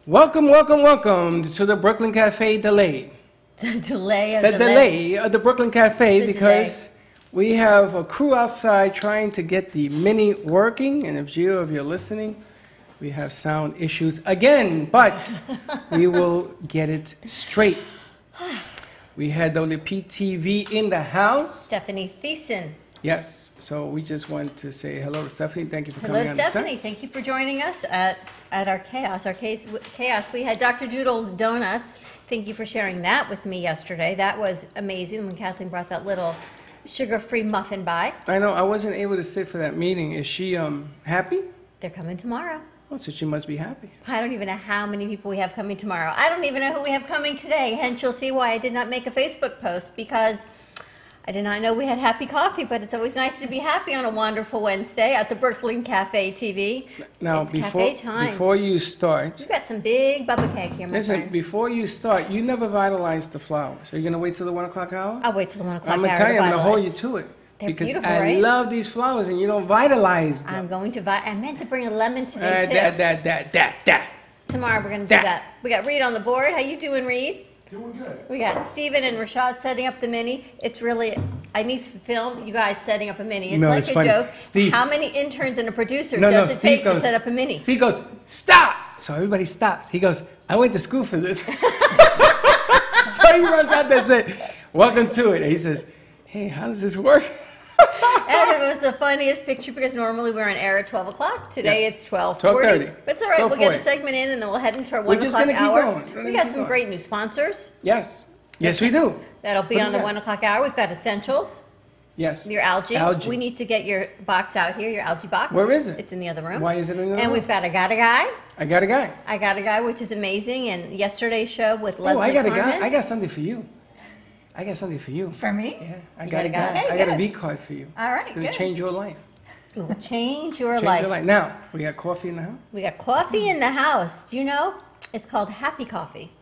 Welcome, welcome, welcome to the Brooklyn Cafe delay. The delay of the delay of the Brooklyn Cafe because we have a crew outside trying to get the Mini working. And if you're listening, we have sound issues again, but we will get it straight. We had WPTV in the house. Stephanie Thiessen. Yes, so we just want to say hello to Stephanie. Thank you for coming on the set. Hello, Stephanie. Thank you for joining us at our chaos. Our chaos. We had Dr. Doodle's Donuts. Thank you for sharing that with me yesterday. That was amazing when Kathleen brought that little sugar-free muffin by. I know. I wasn't able to sit for that meeting. Is she happy? They're coming tomorrow. Oh, so she must be happy. I don't even know how many people we have coming tomorrow. I don't even know who we have coming today. Hence, you'll see why I did not make a Facebook post, because I did not know we had happy coffee, but it's always nice to be happy on a wonderful Wednesday at the Brooklyn Cafe TV. Now, it's cafe time. Before you start... You've got some big bubba cake here, my friend. Before you start, you never vitalized the flowers. Are you going to wait till the 1 o'clock hour? I'll wait till the 1 o'clock hour. I'm going to tell you, I'm going to hold you to it. They're because beautiful, I right? love these flowers, and you don't vitalize them. I'm going to I meant to bring a lemon today, too. Tomorrow we're going to do that. We got Reed on the board. How you doing, Reed? Doing good. We got Steven and Rashad setting up the Mini. It's really, I need to film you guys setting up a Mini. It's like a funny. joke. Steve. How many interns and a producer does it take to set up a Mini? Steve goes, stop! So everybody stops. He goes, I went to school for this. So he runs out there and says, welcome to it. And he says, hey, how does this work? And it was the funniest picture because normally we're on air at 12 o'clock. Today it's 12:40. 12:30. But it's all right. We'll get a segment in and then we'll head into our 1 o'clock hour. We got some great new sponsors. Yes. Yes, we do. That'll be on the 1 o'clock hour. We've got Essentials. Yes. Your algae. We need to get your box out here, your algae box. Where is it? It's in the other room. Why is it in the other room? And we've got I Got a Guy. I Got a Guy. I Got a Guy, which is amazing. And yesterday's show with Leslie I got Carmen. a guy. I got something for you. I got something for you. For me? Yeah. I got a guy. Hey, I got a V card for you. All right, It'll change your life. It will change your life. Now, we got coffee in the house? We got coffee in the house. Do you know? It's called Happy Coffee.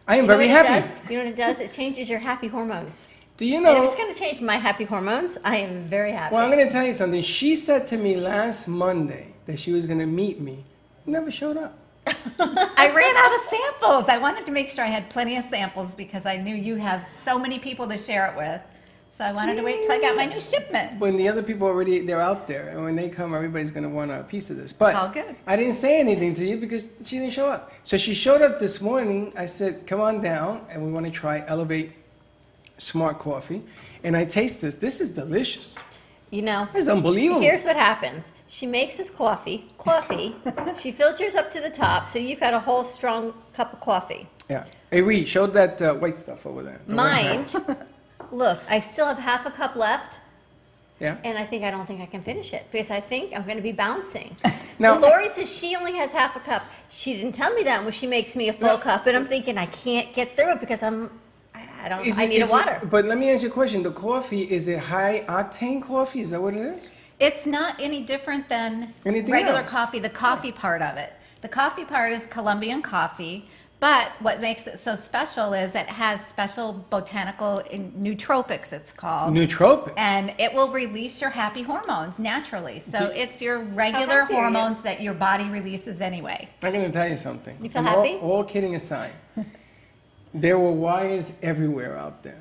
I am very happy. You know what it does? It changes your happy hormones. Do you know? And if it's going to change my happy hormones, I am very happy. Well, I'm going to tell you something. She said to me last Monday that she was going to meet me. Never showed up. I ran out of samples. I wanted to make sure I had plenty of samples because I knew you have so many people to share it with. So I wanted to wait till I got my new shipment. When the other people they're out there, and when they come, everybody's going to want a piece of this. But it's all good. I didn't say anything to you because she didn't show up. So she showed up this morning. I said, come on down, and we want to try Elevate Smart Coffee. And I taste this. This is delicious. You know, it's unbelievable. Here's what happens. She makes this coffee. She filters up to the top, so you've got a whole strong cup of coffee. Yeah. Hey, Reed, show that white stuff over there. Mine, look, I still have half a cup left. Yeah. And I don't think I can finish it because I think I'm going to be bouncing. Now, Lori says she only has half a cup. She didn't tell me that when she makes me a full cup, and I'm thinking I can't get through it because I need a water. But let me ask you a question. The coffee, is it high octane coffee? Is that what it is? It's not any different than anything regular else. Coffee, the coffee part of it. The coffee part is Colombian coffee, but what makes it so special is it has special botanical nootropics, it's called. Nootropics? And it will release your happy hormones naturally. So it's your regular hormones that your body releases anyway. I'm going to tell you something. You feel happy? All kidding aside, there were wires everywhere out there.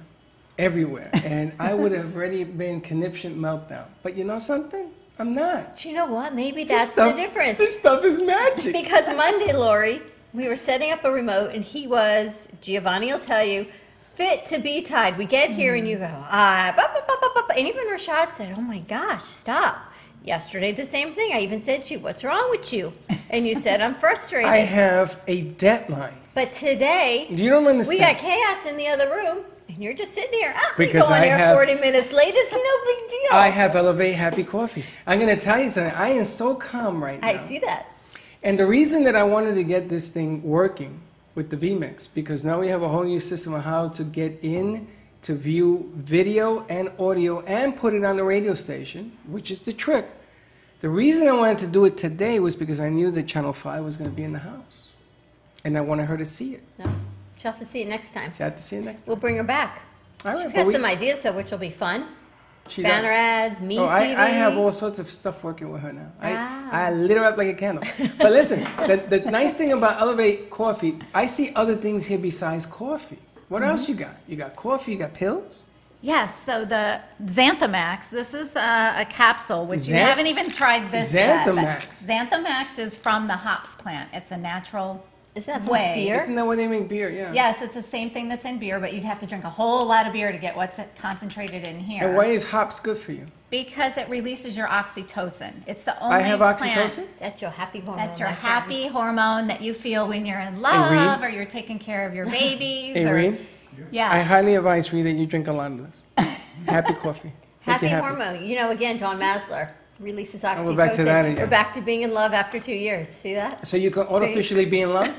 Everywhere. And I would have already been conniption meltdown. But you know something? I'm not. Do you know what? Maybe that's the difference. This stuff is magic. Because Monday, Lori, we were setting up a remote, and he was, Giovanni will tell you, fit to be tied. We get here, and you go, and even Rashad said, oh my gosh, stop. Yesterday, the same thing. I even said to you, what's wrong with you? And you said, I'm frustrated. I have a deadline. But today, you don't understand. We got chaos in the other room, and you're just sitting here. Because I have 40 minutes late. It's no big deal. I have Elevate Happy Coffee. I'm going to tell you something. I am so calm right now. I see that. And the reason that I wanted to get this thing working with the vMix, because now we have a whole new system of how to get in to view video and audio and put it on the radio station, which is the trick. The reason I wanted to do it today was because I knew that Channel 5 was going to be in the house. And I wanted her to see it. No. She'll have to see it next time. She'll have to see it next time. We'll bring her back. All right, She's got some ideas, though, which will be fun. She Banner does. ads, Me Oh, TV. I have all sorts of stuff working with her now. Ah. I lit her up like a candle. But listen, the nice thing about Elevate Coffee, I see other things here besides coffee. What else you got? You got coffee, you got pills? Yes, so the Xanthamax, this is a capsule, which you Xan- haven't even tried this yet, but Xanthamax. Xanthamax is from the hops plant. It's a natural Is that way. beer? Isn't that where they make beer? Yeah. Yes, it's the same thing that's in beer, but you'd have to drink a whole lot of beer to get what's concentrated in here. And why is hops good for you? Because it releases your oxytocin. It's the only I have plant- oxytocin? That's your happy hormone. That's your my happy friends. hormone that you feel when you're in Reed? love or you're taking care of your babies. Hey, or, Reed, yeah. I highly advise Reed that you drink a lot of this. Happy coffee. Make Happy you hormone. You know, again, Don Masler releases oxytocin. we're back to that again. We're back to being in love after 2 years. See that? So you can artificially be in love?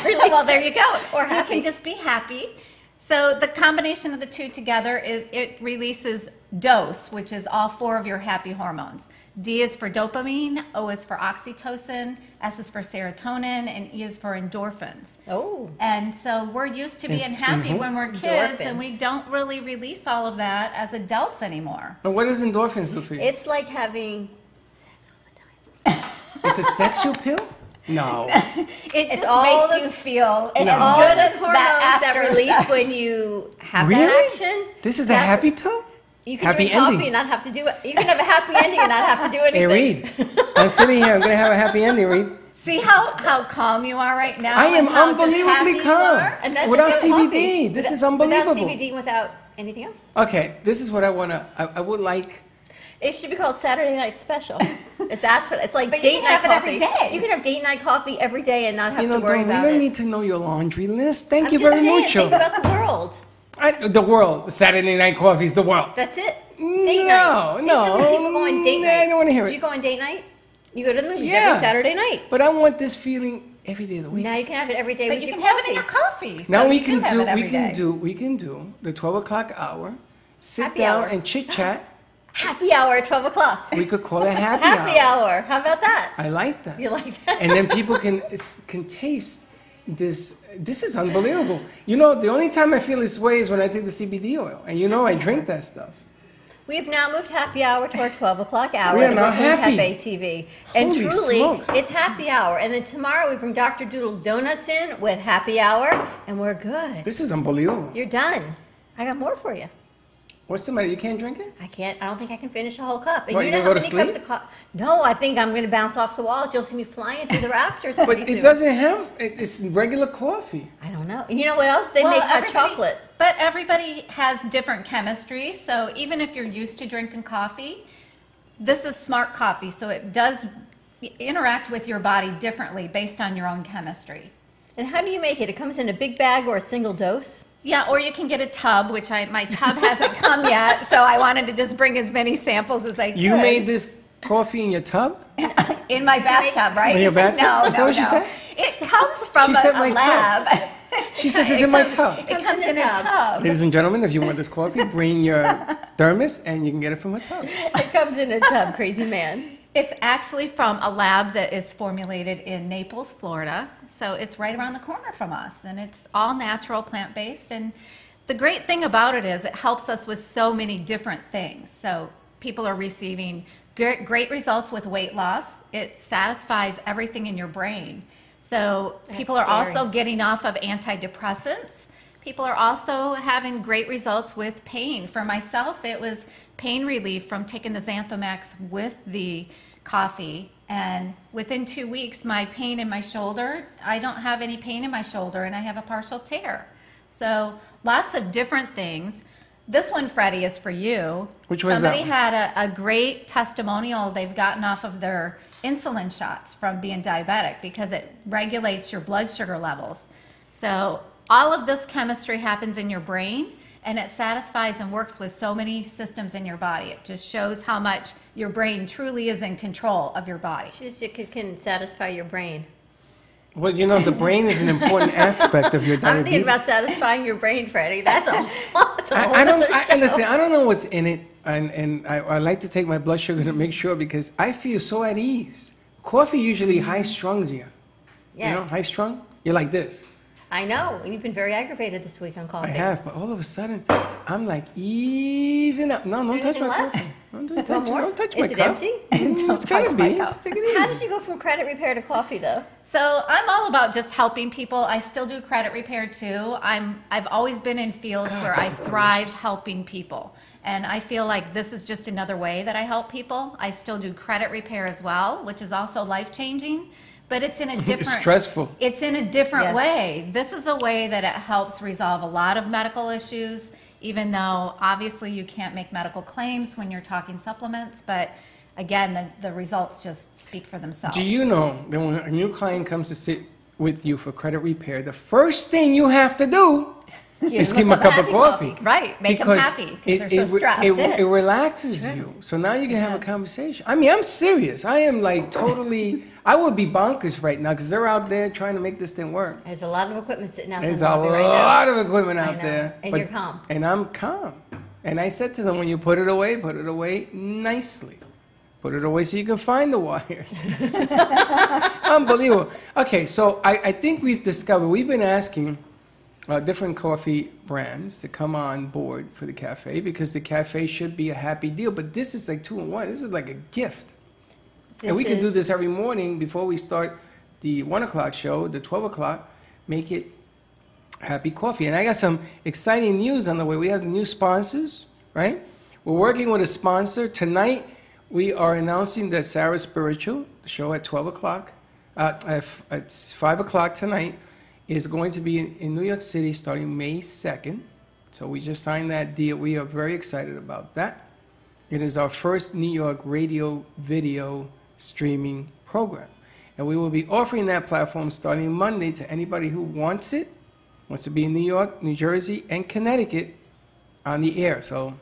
Well, there you go. Or you happy. can just be happy. So the combination of the two together, it releases DOSE, which is all 4 of your happy hormones. D is for dopamine, O is for oxytocin, S is for serotonin, and E is for endorphins. Oh. And so we're used to being happy when we're kids, and we Endorphins. don't really release all of that as adults anymore. And what does endorphins do for you? It's like having sex all the time. It's a sexual pill? No. It just all makes the- you feel It's No. all good those as hormones that after release sex. when you have Really? that action. This is a That's happy what- pill? You can Happy drink coffee ending. and not have to do it. You can have a happy ending and not have to do Hey, anything. Reed. I'm sitting here. I'm going to have a happy ending, Reed. See how calm you are right now? I am and how just happy unbelievably you calm. are? And that's Without just good CBD. coffee. This is Without unbelievable. CBD and without anything else. Okay, this is what I want to, I would like, It should be called Saturday Night Special. If that's what it's like. But you date can night have it every coffee. day. You can have date night coffee every day and not have you know, to worry don't, we about don't it. need to know your laundry list. Thank I'm you just very saying, much. think about the world. The world. Saturday Night Coffee is the world. That's it. No, Date night. Think no. of the people go on date Nah, night. I don't wanna hear Do it. you go on date night? You go to the movies Yes. every Saturday night. But I want this feeling every day of the week. Now you can have it every day But with you your can have it in coffee. your coffee. So Now we you can do have do it every day. we can do the 12 o'clock hour. Sit Happy down hour. and chit chat. Happy hour at 12 o'clock. We could call it happy, Happy hour. How about that? I like that. You like that? And then people can taste this. This is unbelievable. You know, the only time I feel this way is when I take the CBD oil, and you know I drink that stuff. We've now moved happy hour to our 12 o'clock hour We are at the now Brooklyn happy. Cafe TV. And Holy truly, smokes. it's happy hour. And then tomorrow we bring Dr. Doodle's Donuts in with happy hour, and we're good. This is unbelievable. You're done. I got more for you. What's the matter? You can't drink it? I don't think I can finish a whole cup. And What, you you know gonna how go many to cups of coffee? No, I think I'm going to bounce off the walls. You'll see me flying through the rafters But pretty soon. it doesn't have. It's regular coffee. I don't know. You know what else? They Well, make hot everybody- chocolate. But everybody has different chemistry, so even if you're used to drinking coffee, this is smart coffee, so it does interact with your body differently based on your own chemistry. And how do you make it? It comes in a big bag or a single dose? Yeah, or you can get a tub, which my tub hasn't come yet, so I wanted to just bring as many samples as I could. You made this coffee in your tub? in my bathtub, right? In your bathtub? No, Is that no, what she no. said? It comes from She said a my tub. lab. She says it's in my tub. It comes in a tub. Ladies and gentlemen, if you want this coffee, bring your thermos and you can get it from a tub. It comes in a tub, crazy man. It's actually from a lab that is formulated in Naples, Florida. So it's right around the corner from us, and it's all natural, plant-based. And the great thing about it is it helps us with so many different things. So people are receiving great results with weight loss. It satisfies everything in your brain. So people are scary. also getting off of antidepressants. People are also having great results with pain. For myself, it was pain relief from taking the Xanthamax with the coffee. And within 2 weeks, my pain in my shoulder, I don't have any pain in my shoulder, and I have a partial tear. So lots of different things. This one, Freddie, is for you. Which one's that Somebody one? had a great testimonial they've gotten off of their insulin shots from being diabetic because it regulates your blood sugar levels. So all of this chemistry happens in your brain, and it satisfies and works with so many systems in your body. It just shows how much your brain truly is in control of your body. It can satisfy your brain. Well, you know, the brain is an important aspect of your I'm thinking diabetes. about satisfying your brain, Freddie. That's a whole I don't. other show. Listen, I don't know what's in it, and I like to take my blood sugar to make sure because I feel so at ease. Coffee usually high strungs you. Yes. You know, high strung. You're like this. I know. You've been very aggravated this week on coffee. I have, but all of a sudden, I'm like easing up. No, don't touch anything my left? coffee. Don't touch Is my it cup. empty? It's gotta touch my be. cup. Just take it How easy. did you go from credit repair to coffee, though? So I'm all about just helping people. I still do credit repair too. I've always been in fields God, where I this is thrive delicious. helping people. And I feel like this is just another way that I help people. I still do credit repair as well, which is also life-changing, but it's in a different... It's stressful. It's in a different Yes. way. This is a way that it helps resolve a lot of medical issues, even though obviously you can't make medical claims when you're talking supplements, but again, the results just speak for themselves. Do you know that when a new client comes to sit with you for credit repair, the first thing you have to do is give them a cup of coffee. Right, make them happy because they're so stressed. It relaxes you. So now you can have a conversation. I mean, I'm serious. I am like totally, I would be bonkers right now because they're out there trying to make this thing work. There's a lot of equipment sitting out There's there a right now. lot of equipment I out know. there. And you're calm. And I'm calm. And I said to them, when you put it away nicely. Put it away so you can find the wires. Unbelievable. Okay, so I think we've discovered, we've been asking different coffee brands to come on board for the cafe because the cafe should be a happy deal, but this is like 2-in-1. This is like a gift. And we can do this every morning before we start the 1 o'clock show, the 12 o'clock, make it happy coffee. And I got some exciting news on the way. We have new sponsors, right? We're working with a sponsor. Tonight, we are announcing that Sarah Spiritual, the show at 12 o'clock, it's 5 o'clock tonight, is going to be in New York City starting May 2nd. So we just signed that deal. We are very excited about that. It is our first New York radio video streaming program. And we will be offering that platform starting Monday to anybody who wants it, wants to be in New York, New Jersey, and Connecticut on the air. So,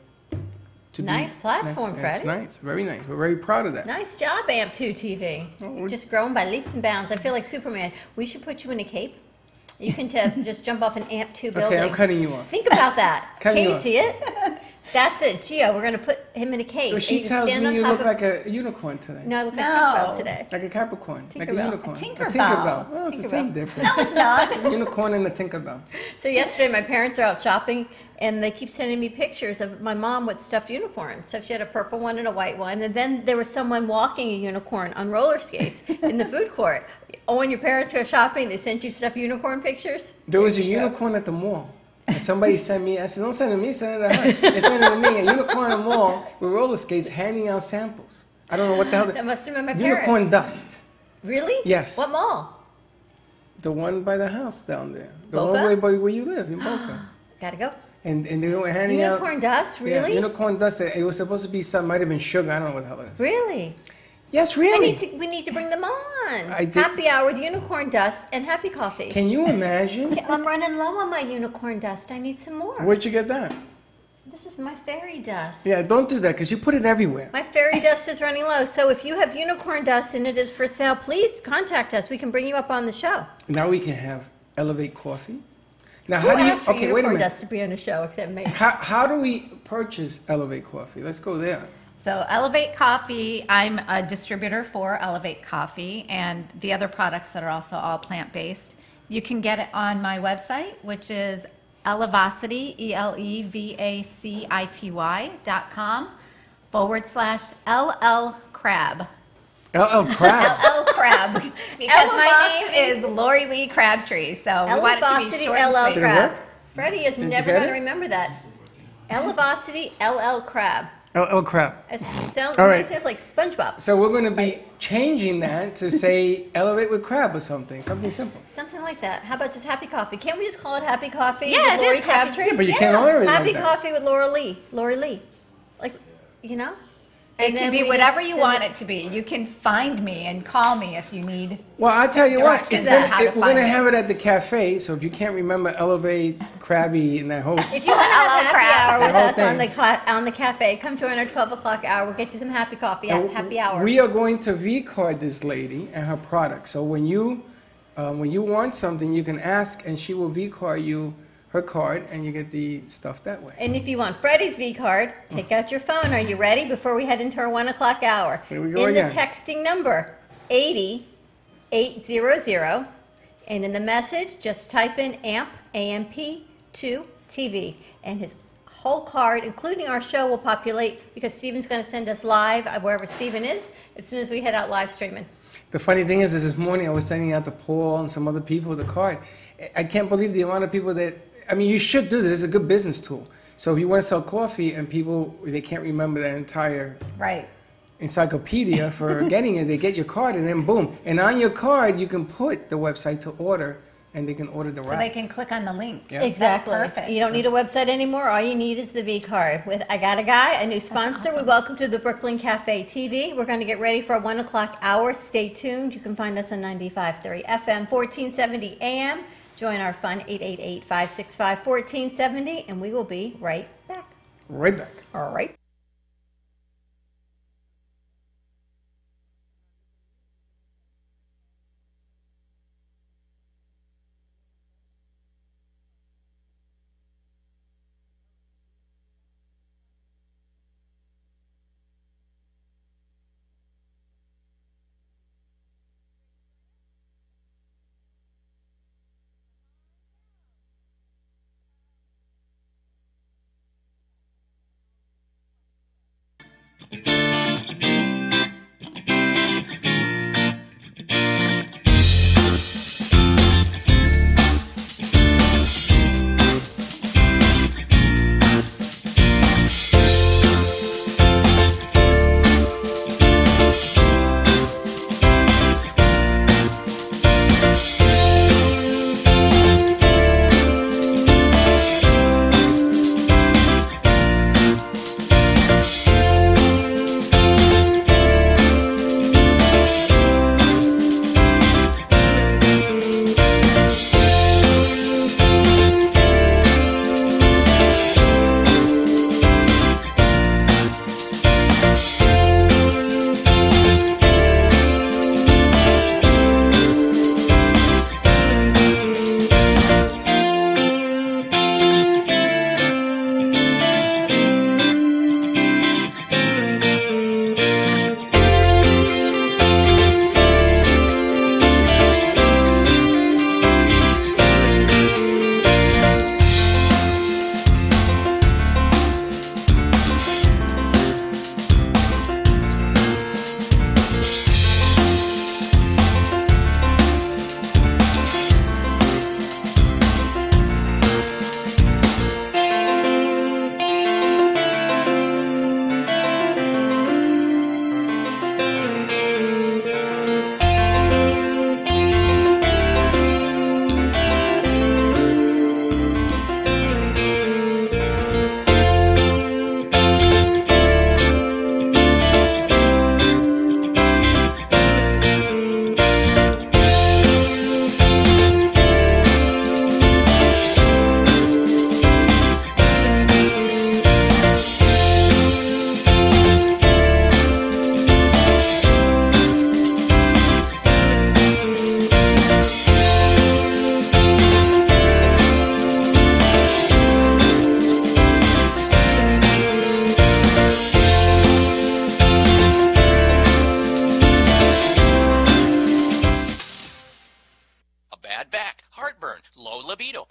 Nice platform, It's Freddy. nice, very nice. We're very proud of that. Nice job, AMP2 TV. You've just grown by leaps and bounds. I feel like Superman. We should put you in a cape. You can just jump off an AMP2 building. Okay, I'm cutting you off. Think about that. Cutting Can you you off. see it? That's it. Gio, we're going to put him in a cape. So and she can tells stand me on you top look of- like a unicorn today. No, I look like No. Tinkerbell today. Like a Capricorn. Like a Tinkerbell. unicorn. A A Tinkerbell. Tinkerbell. Well, it's the same Tinkerbell. difference. No, it's not. A unicorn and a Tinkerbell. So yesterday, my parents are out shopping, and they keep sending me pictures of my mom with stuffed unicorns. So she had a purple one and a white one, and then there was someone walking a unicorn on roller skates in the food court. Oh, when your parents go shopping, they sent you stuffed unicorn pictures? There was a unicorn at the mall. And somebody sent me, I said, don't send it to me, send it to her. They sent it to me, a unicorn at the mall with roller skates handing out samples. I don't know what the hell. That must have been my Unicorn parents. dust. Really? Yes. What mall? The one by the house down there. The Boca? one where you live, in Boca. Gotta go. And they were handing out. Unicorn dust? Really? Yeah, unicorn dust. It was supposed to be something, might have been sugar. I don't know what the hell it is. Really? Yes, really. We need to bring them on. I did- Happy hour with unicorn dust and happy coffee. Can you imagine? I'm running low on my unicorn dust. I need some more. Where'd you get that? This is my fairy dust. Yeah, don't do that because you put it everywhere. My fairy dust is running low. So if you have unicorn dust and it is for sale, please contact us. We can bring you up on the show. Now we can have Elevate Coffee. Now, Who how do you? asked for Okay, wait a unicorn minute. dust to be on the show except me? How do we purchase Elevate Coffee? Let's go there. So Elevate Coffee, I'm a distributor for Elevate Coffee and the other products that are also all plant-based. You can get it on my website, which is Elevacity, elevacity.com/LL Crab. LL Crab. LL Crab. Because my name is Lori Lee Crabtree, so we want it to be Elevacity short and LL sweet. Did it Crab. work? Freddie is you never get going to it? remember that. Elevacity LL Crab. LL Crab. It sounds, All right. sounds like SpongeBob. So we're going to be changing that to say Elevate with Crab or something simple. Something like that. How about just Happy Coffee? Can't we just call it Happy Coffee? Yeah, with it Lori is Happy- Crabtree? Yeah, but you can't order it Happy like that. Coffee with Laura Lee. Lori Lee. Like, you know? It And can then be we whatever just you send want it to be. You can find me and call me if you need. Well, I'll tell you what, Directions on how to we're going find to it. have it at the cafe, so if you can't remember Elevate, Krabby, and that whole... If you want to have LL happy Crab. hour with The whole us on thing. on the cafe, come join our 12 o'clock hour. We'll get you some happy coffee at happy hour. We are going to V-card this lady and her product. So when you want something, you can ask, and she will V-card you her card, and you get the stuff that way. And if you want Freddie's V card, take out your phone. Are you ready? Before we head into our 1 o'clock hour. Here we go In again. the texting number, 80800, And in the message, just type in AMP, AMP2 TV, and his whole card, including our show, will populate because Steven's going to send us live wherever Steven is as soon as we head out live streaming. The funny thing is this morning I was sending out to Paul and some other people the card. I can't believe the amount of people that, I mean, you should do this. It's a good business tool. So if you want to sell coffee and people, they can't remember the entire encyclopedia for getting it, they get your card and then boom. And on your card, you can put the website to order and they can order the wrap. So they can click on the link. Yeah. Exactly. That's perfect. You don't need a website anymore. All you need is the V card. With I Got a Guy, a new sponsor, awesome. we welcome to the Brooklyn Cafe TV. We're going to get ready for a 1 o'clock hour. Stay tuned. You can find us on 95.3 FM, 1470 AM. Join our fun, 888-565-1470, and we will be right back. Right back. All right.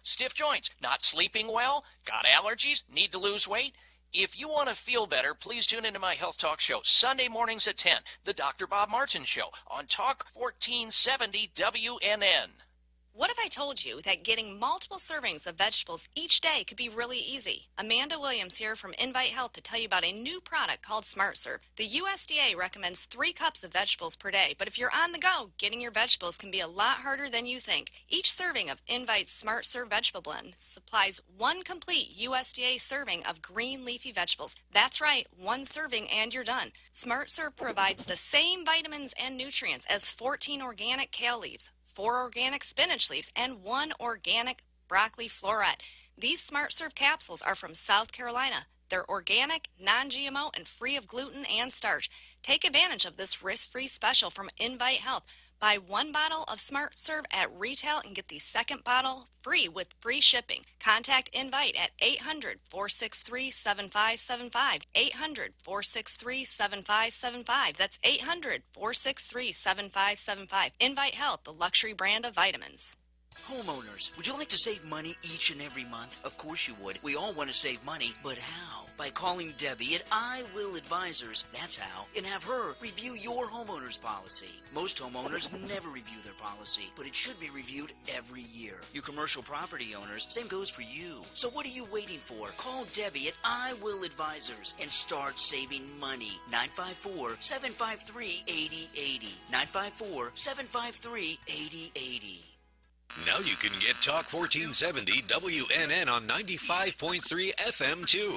Stiff joints, not sleeping well, got allergies, need to lose weight? If you want to feel better, please tune into my health talk show Sunday mornings at 10, the Dr. Bob Martin Show on Talk 1470 WNN. What if I told you that getting multiple servings of vegetables each day could be really easy? Amanda Williams here from Invite Health to tell you about a new product called SmartServe. The USDA recommends 3 cups of vegetables per day, but if you're on the go, getting your vegetables can be a lot harder than you think. Each serving of Invite's SmartServe Vegetable Blend supplies 1 complete USDA serving of green leafy vegetables. That's right, 1 serving and you're done. SmartServe provides the same vitamins and nutrients as 14 organic kale leaves, 4 organic spinach leaves, and 1 organic broccoli floret. These SmartServe capsules are from South Carolina. They're organic, non-GMO, and free of gluten and starch. Take advantage of this risk-free special from Invite Health. Buy 1 bottle of SmartServe at retail and get the second bottle free with free shipping. Contact Invite at 800-463-7575. 800-463-7575. That's 800-463-7575. Invite Health, the luxury brand of vitamins. Homeowners, would you like to save money each and every month? Of course you would. We all want to save money, but how? By calling Debbie at I Will Advisors, that's how, and have her review your homeowner's policy. Most homeowners never review their policy, but it should be reviewed every year. You commercial property owners, same goes for you. So what are you waiting for? Call Debbie at I Will Advisors and start saving money. 954-753-8080. 954-753-8080. Now you can get Talk 1470 WNN on 95.3 FM too.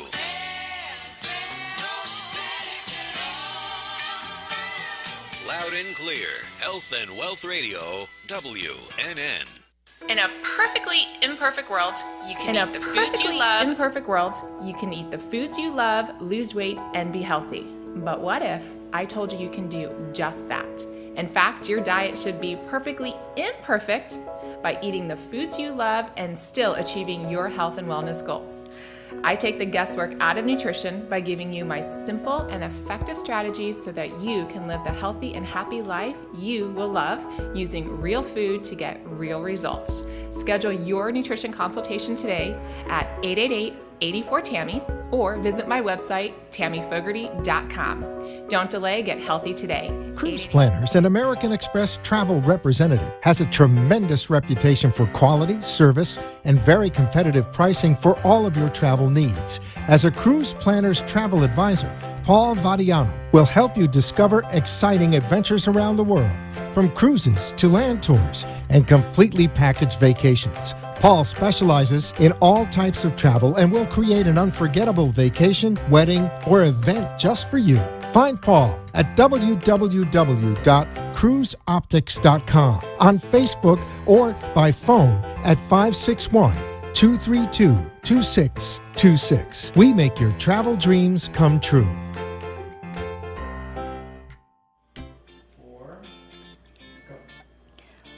Loud and clear. Health and Wealth Radio, WNN. In a perfectly imperfect world, you can eat the foods you love. In a perfect world, you can eat the foods you love, lose weight, and be healthy. But what if I told you you can do just that? In fact, your diet should be perfectly imperfect by eating the foods you love and still achieving your health and wellness goals. I take the guesswork out of nutrition by giving you my simple and effective strategies so that you can live the healthy and happy life you will love using real food to get real results. Schedule your nutrition consultation today at 888-84-TAMMY or visit my website, TammyFogarty.com. Don't delay, get healthy today. Cruise Planners, an American Express travel representative, has a tremendous reputation for quality, service, and very competitive pricing for all of your travel needs. As a Cruise Planners travel advisor, Paul Vadiano will help you discover exciting adventures around the world, from cruises to land tours and completely packaged vacations. Paul specializes in all types of travel and will create an unforgettable vacation, wedding, or event just for you. Find Paul at www.cruiseoptics.com, on Facebook, or by phone at 561-232-2626. We make your travel dreams come true.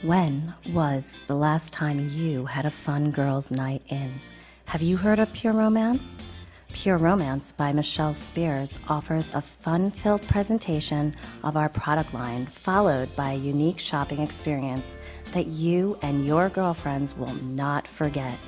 When was the last time you had a fun girls' night in? Have you heard of Pure Romance? Pure Romance by Michelle Spears offers a fun-filled presentation of our product line, followed by a unique shopping experience that you and your girlfriends will not forget.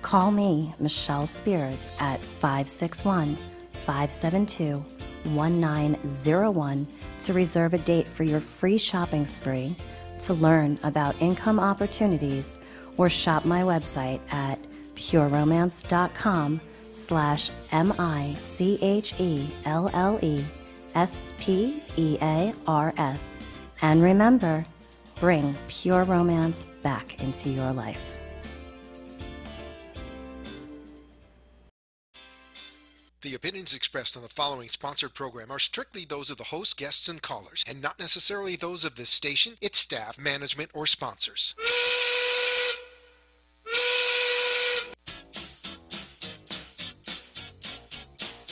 Call me, Michelle Spears, at 561-572-1901 to reserve a date for your free shopping spree, to learn about income opportunities, or shop my website at pureromance.com/MICHELLESPEARS. And remember, bring Pure Romance back into your life. The opinions expressed on the following sponsored program are strictly those of the host, guests, and callers, and not necessarily those of this station, its staff, management, or sponsors.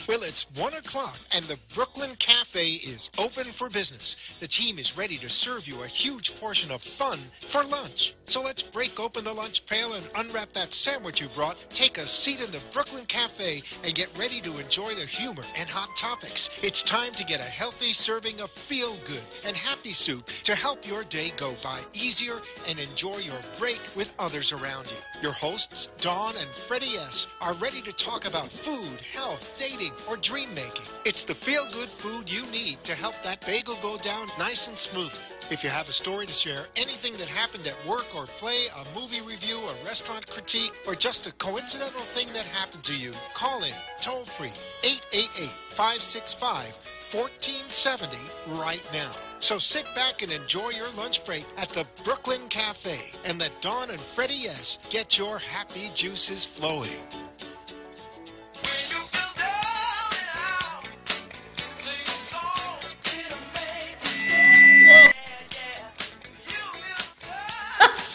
Well, it's 1 o'clock and the Brooklyn Cafe is open for business. The team is ready to serve you a huge portion of fun for lunch. So let's break open the lunch pail and unwrap that sandwich you brought, take a seat in the Brooklyn Cafe, and get ready to enjoy the humor and hot topics. It's time to get a healthy serving of feel-good and happy soup to help your day go by easier and enjoy your break with others around you. Your hosts, Dawn and Freddy S., are ready to talk about food, health, dating, or dream making. It's the feel-good food you need to help that bagel go down nice and smoothly. If you have a story to share, anything that happened at work or play, a movie review, a restaurant critique, or just a coincidental thing that happened to you, call in toll-free 888-565-1470 right now. So sit back and enjoy your lunch break at the Brooklyn Cafe and let Dawn and Freddy S. get your happy juices flowing.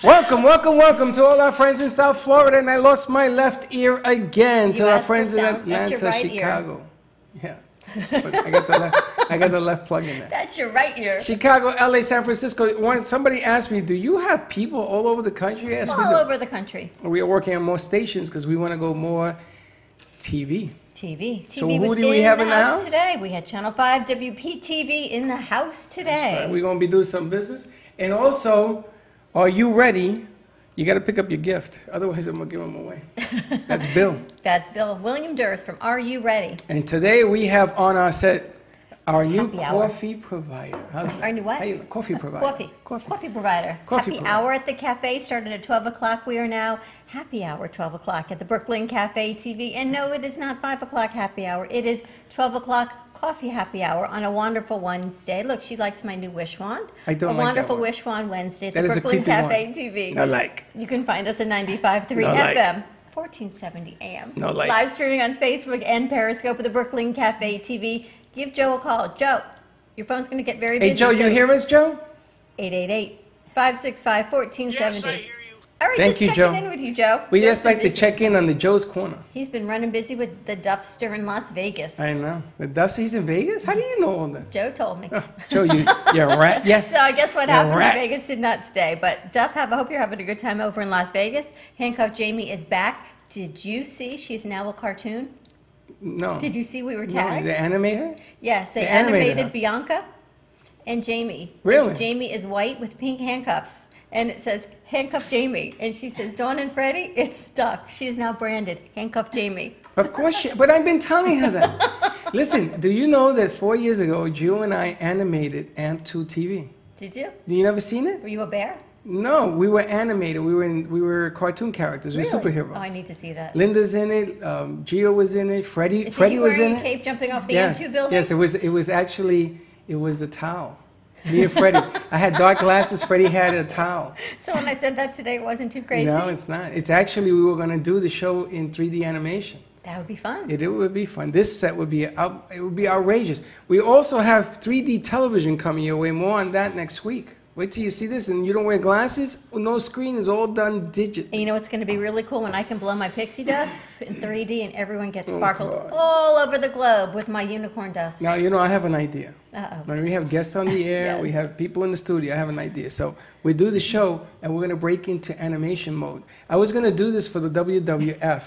Welcome to all our friends in South Florida. And I lost my left ear again to our friends in Atlanta, Chicago. Yeah, but I got the left plug in there. That's your right ear. Chicago, LA, San Francisco. Somebody asked me, do you have people all over the country? Yes, all over the country. We are working on more stations because we want to go more TV. So who do we have in the house today? We had Channel 5 WPTV in the house today. Right. We're going to be doing some business. And also, are you ready You got to pick up your gift. Otherwise, I'm going to give them away. That's Bill. That's Bill. William Durth from Are You Ready? And today we have on our set our new Happy hour. coffee provider. How's that? Our new what? How you, coffee provider. Coffee provider. Coffee Happy provider. hour at the cafe started at 12 o'clock. We are now happy hour 12 o'clock at the Brooklyn Cafe TV. And no, it is not 5 o'clock happy hour. It is 12 o'clock coffee happy hour on a wonderful Wednesday. Look, she likes my new wish wand. I don't a like that wonderful one. wish wand Wednesday at That the is a Brooklyn creepy Cafe one. TV. No like. You can find us at 95.3 No like. FM. 1470 AM. No like. Live streaming on Facebook and Periscope of the Brooklyn Cafe TV. Give Joe a call. Joe, your phone's going to get very busy. Hey, Joe, you hear us, Joe? 888-565-1470. Yes, I hear you. All right, Thank just you, checking Joe. in with you, Joe. We Joe's just been like to busy. check in on the Joe's Corner. He's been running busy with the Duffster in Las Vegas. I know. The Dusty, he's in Vegas? How do you know all this? Joe told me. Joe, you're a rat? Yes. So I guess what You're a happened rat. in Vegas did not stay. But Duff, I hope you're having a good time over in Las Vegas. Handcuffed Jamie is back. Did you see she's now a cartoon? No. Did you see we were No, tagged? the animator? Yes, they They animated animated her. Bianca and Jamie. Really? And Jamie is white with pink handcuffs. And it says, handcuff Jamie. And she says, Dawn and Freddy, it's stuck. She is now branded, handcuff Jamie. Of course, but I've been telling her that. Listen, do you know that 4 years ago, Joe and I animated Ant 2 TV? Did you? You never seen it? Were you a bear? No, we were animated. We were cartoon characters. We were Really? superheroes. Oh, I need to see that. Linda's in it. Gio was in it. Freddie Is he was in wearing a it. cape jumping off the Yes, M2 building? yes. It was actually a towel. Me and Freddie. I had dark glasses. Freddie had a towel. So when I said that today, it wasn't too crazy? No, it's not. It's actually we were going to do the show in 3D animation. That would be fun. It would be fun. This set would be outrageous. We also have 3D television coming your way. More on that next week. Wait till you see this, and you don't wear glasses. No screen is all done digitally. And you know what's going to be really cool when I can blow my pixie dust in 3D and everyone gets sparkled God. all over the globe with my unicorn dust. Now, I have an idea. Uh-oh. When we have guests on the air, Yes. we have people in the studio, I have an idea. So we do the show, and we're going to break into animation mode. I was going to do this for the WWF.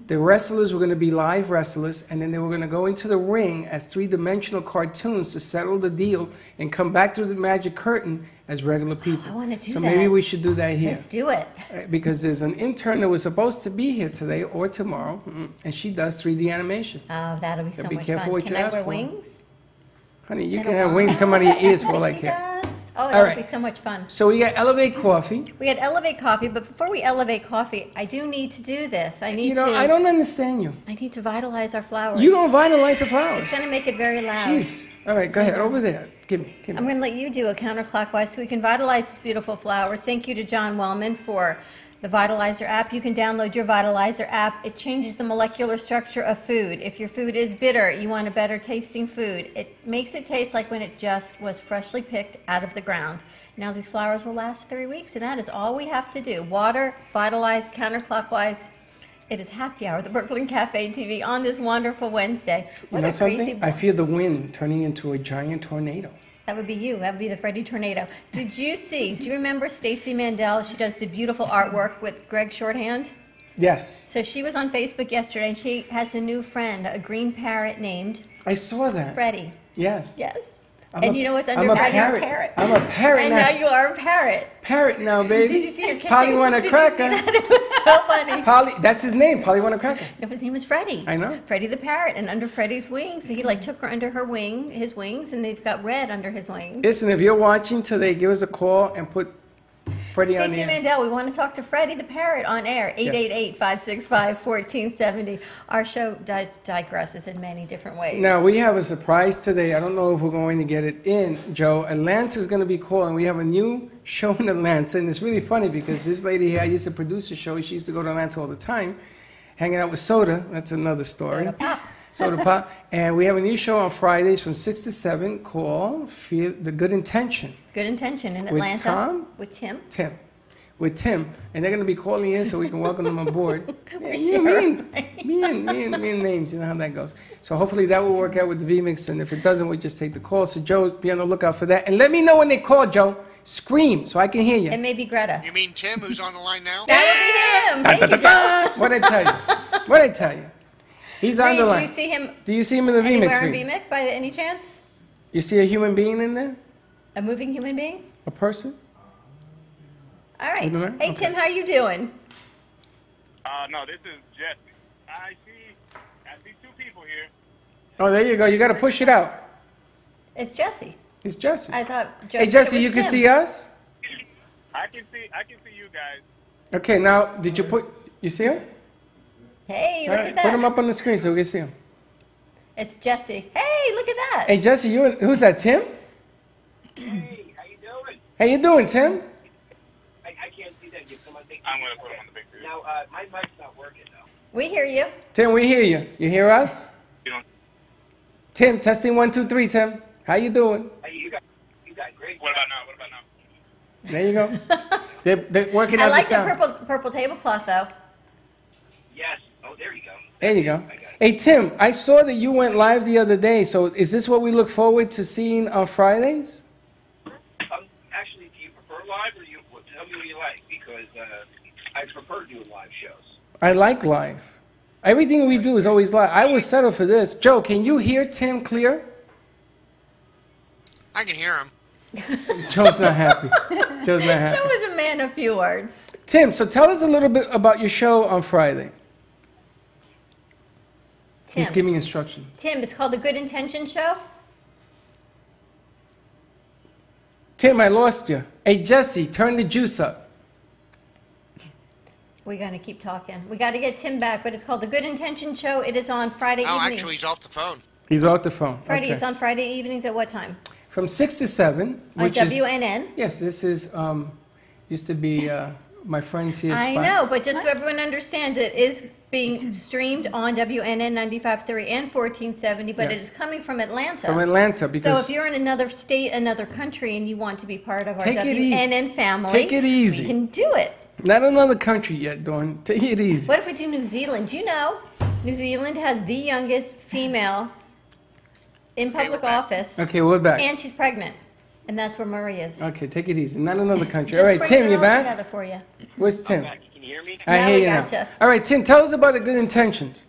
The wrestlers were going to be live wrestlers, and then they were going to go into the ring as three-dimensional cartoons to settle the deal and come back through the magic curtain as regular people. I want to do so that. maybe we should do that here. Let's do it. Because there's an intern that was supposed to be here today or tomorrow, and she does 3D animation. Oh, that'll be so be much careful fun. what Can you I ask wear for. wings? Honey, you And can a have wand. wings come out of your ears for all I Pixie care. dust. Oh, All that'll right. be so much fun. So we got Elevate Coffee. We had Elevate Coffee, but before we elevate coffee, I do need to do this. I need I don't understand you. I need to vitalize our flowers. You don't vitalize the It's flowers. going to make it very loud. Jeez. All right, go ahead. Over there. Give me. I'm going to let you do a counterclockwise so we can vitalize these beautiful flowers. Thank you to John Wellman for the Vitalizer app. You can download your Vitalizer app. It changes the molecular structure of food. If your food is bitter, you want a better tasting food. It makes it taste like when it just was freshly picked out of the ground. Now these flowers will last 3 weeks, and that is all we have to do. Water, vitalize, counterclockwise. It is happy hour at the Brooklyn Cafe TV on this wonderful Wednesday. You What know a crazy something? I feel the wind turning into a giant tornado. That would be you. That would be the Freddy Tornado. Do you remember Stacey Mandel? She does the beautiful artwork with Greg Shorthand. Yes. So she was on Facebook yesterday, and she has a new friend, a green parrot named I saw that. Freddy. Yes. Yes. I'm And a- you know what's I'm under a Freddy's parrot. parrot? I'm a parrot And now. now you are a parrot. Parrot now, baby. Did you see your Polly want a Did cracker. you see that? It was so funny. Polly, that's his name. Polly want a cracker. No, his name was Freddy. I know. Freddy the parrot, and under Freddy's wings, he took her under his wings, and they've got red under his wings. Listen, if you're watching today, give us a call and put Freddy on the Stacey air. Mandel, we want to talk to Freddy the parrot on air, 888-565-1470. Our show digresses in many different ways. Now, we have a surprise today. I don't know if we're going to get it in, Joe. Atlanta's going to be calling. We have a new show in Atlanta, and it's really funny because this lady here, I used to produce a show. She used to go to Atlanta all the time, hanging out with Soda. That's another story. Soda Pop. Soda Pop. And we have a new show on Fridays from 6 to 7 called Feel the Good Intention. Good Intention in With Atlanta. Tom? With Tim. With Tim, and they're going to be calling in so we can welcome them aboard. Yeah, Sure. me and names, you know how that goes. So hopefully that will work out with the VMix, and if it doesn't, we'll just take the call. So Joe, be on the lookout for that, and let me know when they call, Joe. Scream so I can hear you. It may be Greta. You mean Tim, who's on the line now? That would be him. Thank you, Joe. What'd I tell you? What'd I tell you? He's on Reed, the do line. you see him Do you see him in the VMix? anywhere in Reed? VMix by any chance? You see a human being in there? A moving human being? A person? All right. You doing? Hey, Okay. Tim, how you doing? No, this is Jesse. I see two people here. Oh, there you go. You got to push it out. It's Jesse. It's Jesse. I thought. Hey, Jesse, you can see us? I can see you guys. Okay, now, did you you see him? Hey, All look right, at that. put him up on the screen so we can see him. It's Jesse. Hey, look at that. Hey, Jesse, who's that, Tim? Hey, how you doing? How you doing, Tim? I can't see that. Give someone big. I'm gonna put him on the big screen. Now, my mic's not working though. We hear you. Tim, we hear you. You hear us? You know, Tim, testing 1, 2, 3, Tim. How you doing? Hey, you got great. what about now? What about now? There you go. They're working I out like the sound. the purple tablecloth, though. Yes. Oh, there you go. There you go. Hey, Tim, I saw that you went live the other day, so is this what we look forward to seeing on Fridays? Actually, do you prefer live or tell me what you like? Because I prefer doing live shows. I like live. Everything we do is always live. I was settled for this. Joe, can you hear Tim clear? I can hear him. Joe's not happy. Joe's not happy. Joe is a man of few words. Tim, so tell us a little bit about your show on Friday. He's giving instructions. Tim, it's called The Good Intention Show. Tim, I lost you. Hey, Jesse, turn the juice up. We're going to keep talking. We got to get Tim back, but it's called The Good Intention Show. It is on Friday evening. Oh, actually, he's off the phone. He's off the phone. Freddie, Okay. it's on Friday evenings at what time? From 6 to 7. On Which is, WNN. yes, this is, used to be my friend's here. I know, but just so everyone understands, it is being streamed on WNN 95.3 and 1470, but Yes. it is coming from Atlanta. From Atlanta, So because if you're in another state, another country, and you want to be part of our Take it easy. WNN family, Take it easy. we can do it. not another country yet, Dawn. Take it easy. What if we do New Zealand? Do you know New Zealand has the youngest female in public office, Okay, we're back. and she's pregnant, and that's where Murray is. Okay, take it easy. Not another country. Just All right, bring Tim, it you all back? together for you. Where's Tim? Can you hear me? I Now hear we you now. gotcha. All right, Tim, tell us about the good intentions.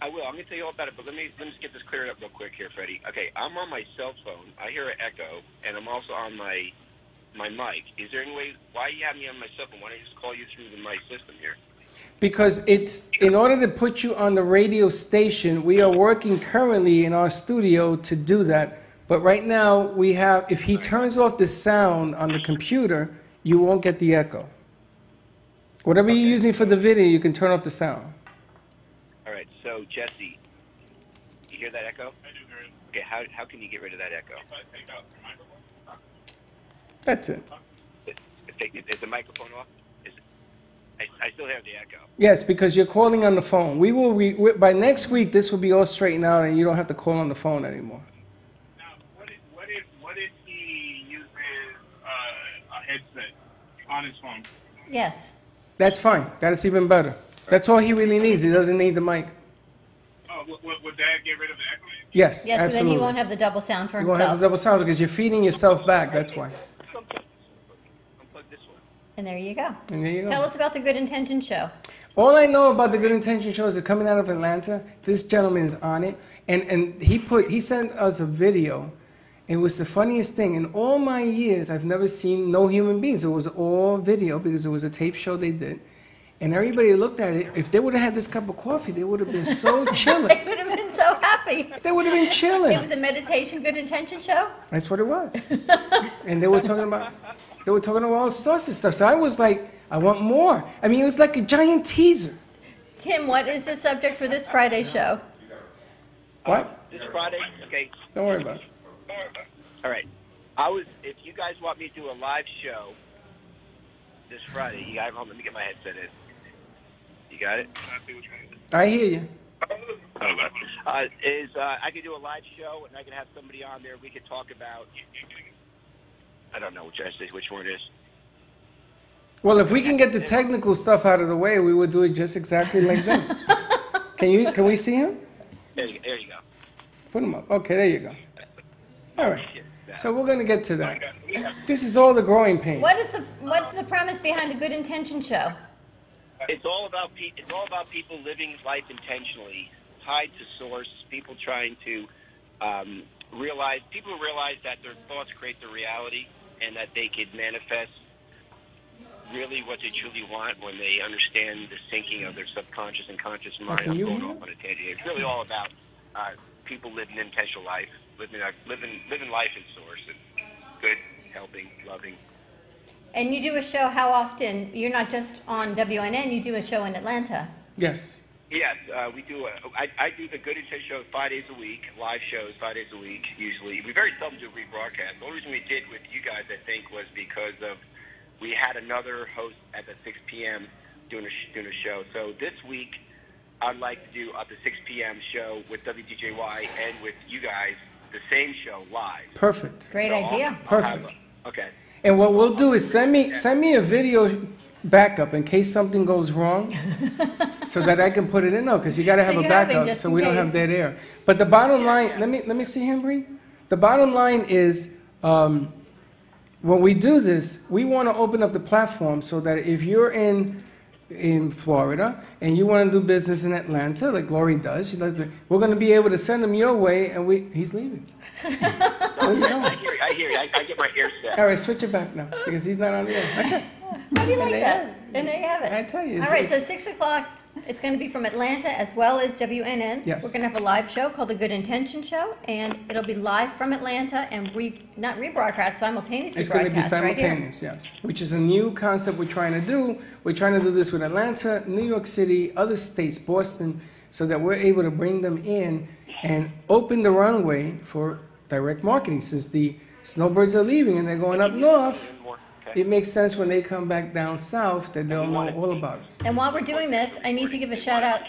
I will. I'm going to tell you all about it, but let me just get this cleared up real quick here, Freddie. Okay, I'm on my cell phone. I hear an echo, and I'm also on my mic. Is there any way, why you have me on my cell phone? Why don't I just call you through the mic system here? Because it's, in order to put you on the radio station, we are working currently in our studio to do that. But right now, we have, if he turns off the sound on the computer, you won't get the echo. Whatever you're using for the video, you can turn off the sound. All right, so, Jesse, you hear that echo? I do hear it. Okay, how can you get rid of that echo? If I take out the microphone. That's it. Is the microphone off? I still have the echo. Yes, because you're calling on the phone. We will, by next week, this will be all straightened out and you don't have to call on the phone anymore. Now, what if he uses a headset on his phone? Yes. That's fine. That's even better. That's all he really needs. He doesn't need the mic. Oh, would that get rid of the echo? Yes, Yes, but absolutely. then he won't have the double sound for You won't have himself. the double sound because you're feeding yourself back. That's why. Unplug this one. And there you go. And there you go. Tell us about the Good Intention Show. All I know about the Good Intention shows are coming out of Atlanta. This gentleman is on it, and he sent us a video. It was the funniest thing. In all my years, I've never seen no human beings. It was all video because it was a tape show they did. And everybody looked at it. If they would have had this cup of coffee, they would have been so chilling. They would have been so happy. They would have been chilling. It was a meditation Good Intention show? That's what it was. And they were talking about all sorts of stuff. So I was like, I want more. I mean, it was like a giant teaser. Tim, what is the subject for this Friday show? What? This Friday? Okay. Don't worry about it. All right. If you guys want me to do a live show this Friday, you guys, hold on, let me get my headset in. You got it? I hear you. I could do a live show, and I could have somebody on there. We could talk about, I don't know which one it is. Well, if we can get the technical stuff out of the way, we would do it just exactly like that. Can we see him? There you go. Put him up. Okay, there you go. All right. So we're going to get to that. This is all the growing pain. What's the premise behind the Good Intention show? It's all about people living life intentionally, tied to source. People trying to realize that their thoughts create their reality, and that they could manifest really what they truly want when they understand the syncing of their subconscious and conscious mind. Can I'm you going hear? off on a tangent. It's really all about people living an intentional life, living life in source, and good, helping, loving. And you do a show how often? You're not just on WNN, you do a show in Atlanta. Yes. Yes, we do. I do the Good Intent show 5 days a week, live shows 5 days a week, usually. We very seldom do rebroadcast. The only reason we did with you guys, I think, was because of we had another host at the 6 p.m. doing a show. So this week, I'd like to do the 6 p.m. show with WDJY and with you guys, the same show live. Perfect. Great idea. Perfect. Okay. And what we'll do is send me a video backup in case something goes wrong, so that I can put it in though, because you got to have a backup so we don't have dead air. But the bottom line, let me see, Henry. The bottom line is, when we do this, we want to open up the platform so that if you're in Florida and you want to do business in Atlanta, like Lori does, we're going to be able to send them your way, and he's leaving. Where's he going? I hear you. I get my ear set. All right, switch it back now because he's not on the air. Okay. How do you like that? And there you have it. I tell you. All right, so 6 o'clock, it's going to be from Atlanta as well as WNN. Yes. We're going to have a live show called The Good Intention Show, and it'll be live from Atlanta and not rebroadcast, simultaneously It's going to be broadcast right here. simultaneous, yes. Which is a new concept we're trying to do. We're trying to do this with Atlanta, New York City, other states, Boston, so that we're able to bring them in and open the runway for direct marketing. Since the snowbirds are leaving and they're going up north, it makes sense when they come back down south that they'll know all about us. And while we're doing this, I need to give a shout out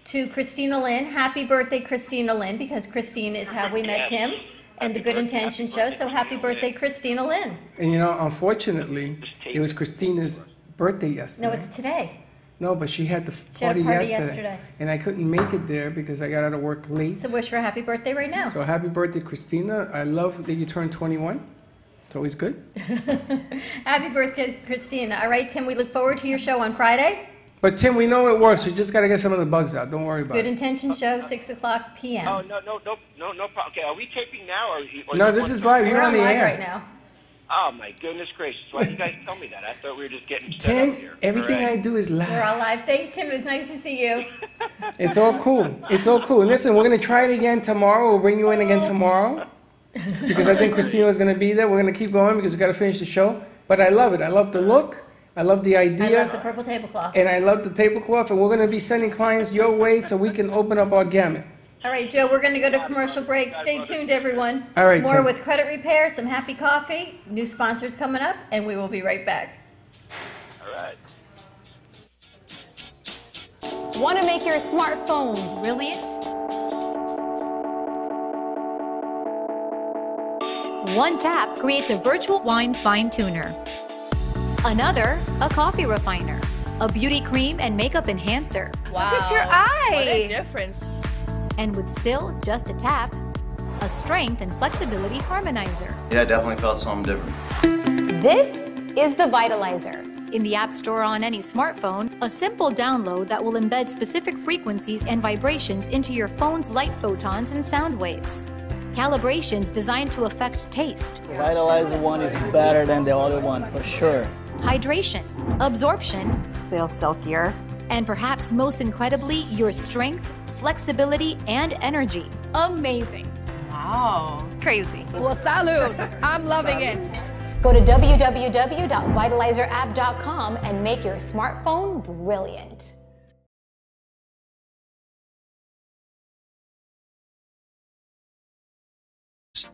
to Christina Lynn. Happy birthday, Christina Lynn, because Christine is how we met Tim and the Good Intention Show. So happy birthday, Christina Lynn. And you know, unfortunately, it was Christina's birthday yesterday. No, it's today. No, but she had the She had a party party yesterday. yesterday. And I couldn't make it there because I got out of work late. So wish her a happy birthday right now. So happy birthday, Christina. I love that you turned 21. It's always good. Happy birthday, Christina. All right, Tim, we look forward to your show on Friday. But Tim, we know it works. We just got to get some of the bugs out. Don't worry about Good it. Intention Show, 6 o'clock p.m. Oh, no problem. Okay, are we taping now? Or No, this is live. You're on the air. right now. Oh, my goodness gracious. Why did you guys tell me that? I thought we were just getting set up Tim, here. everything I do is live. We're all live. Thanks, Tim. It was nice to see you. It's all cool. It's all cool. And listen, we're going to try it again tomorrow. We'll bring you in again tomorrow. Because I think Christina was going to be there. We're going to keep going because we got to finish the show. But I love it. I love the look. I love the idea. I love the purple tablecloth. And I love the tablecloth. And we're going to be sending clients your way so we can open up our gamut. All right, Joe, we're going to go to commercial break. Stay tuned, everyone. All right, More Tim. with Credit Repair, some happy coffee, new sponsors coming up, and we will be right back. All right. Want to make your smartphone brilliant? One tap creates a virtual wine fine tuner. Another, a coffee refiner. A beauty cream and makeup enhancer. Wow. Look at your eye. What a difference. And with still just a tap, a strength and flexibility harmonizer. Yeah, I definitely felt something different. This is the Vitalizer. In the App Store on any smartphone, a simple download that will embed specific frequencies and vibrations into your phone's light photons and sound waves. Calibrations designed to affect taste, The Vitalizer one is better than the other one, for sure. hydration, absorption, feel silkier, and perhaps most incredibly, your strength, flexibility, and energy. Amazing. Wow. Crazy. Well, salud. I'm loving it. Go to www.vitalizerapp.com and make your smartphone brilliant.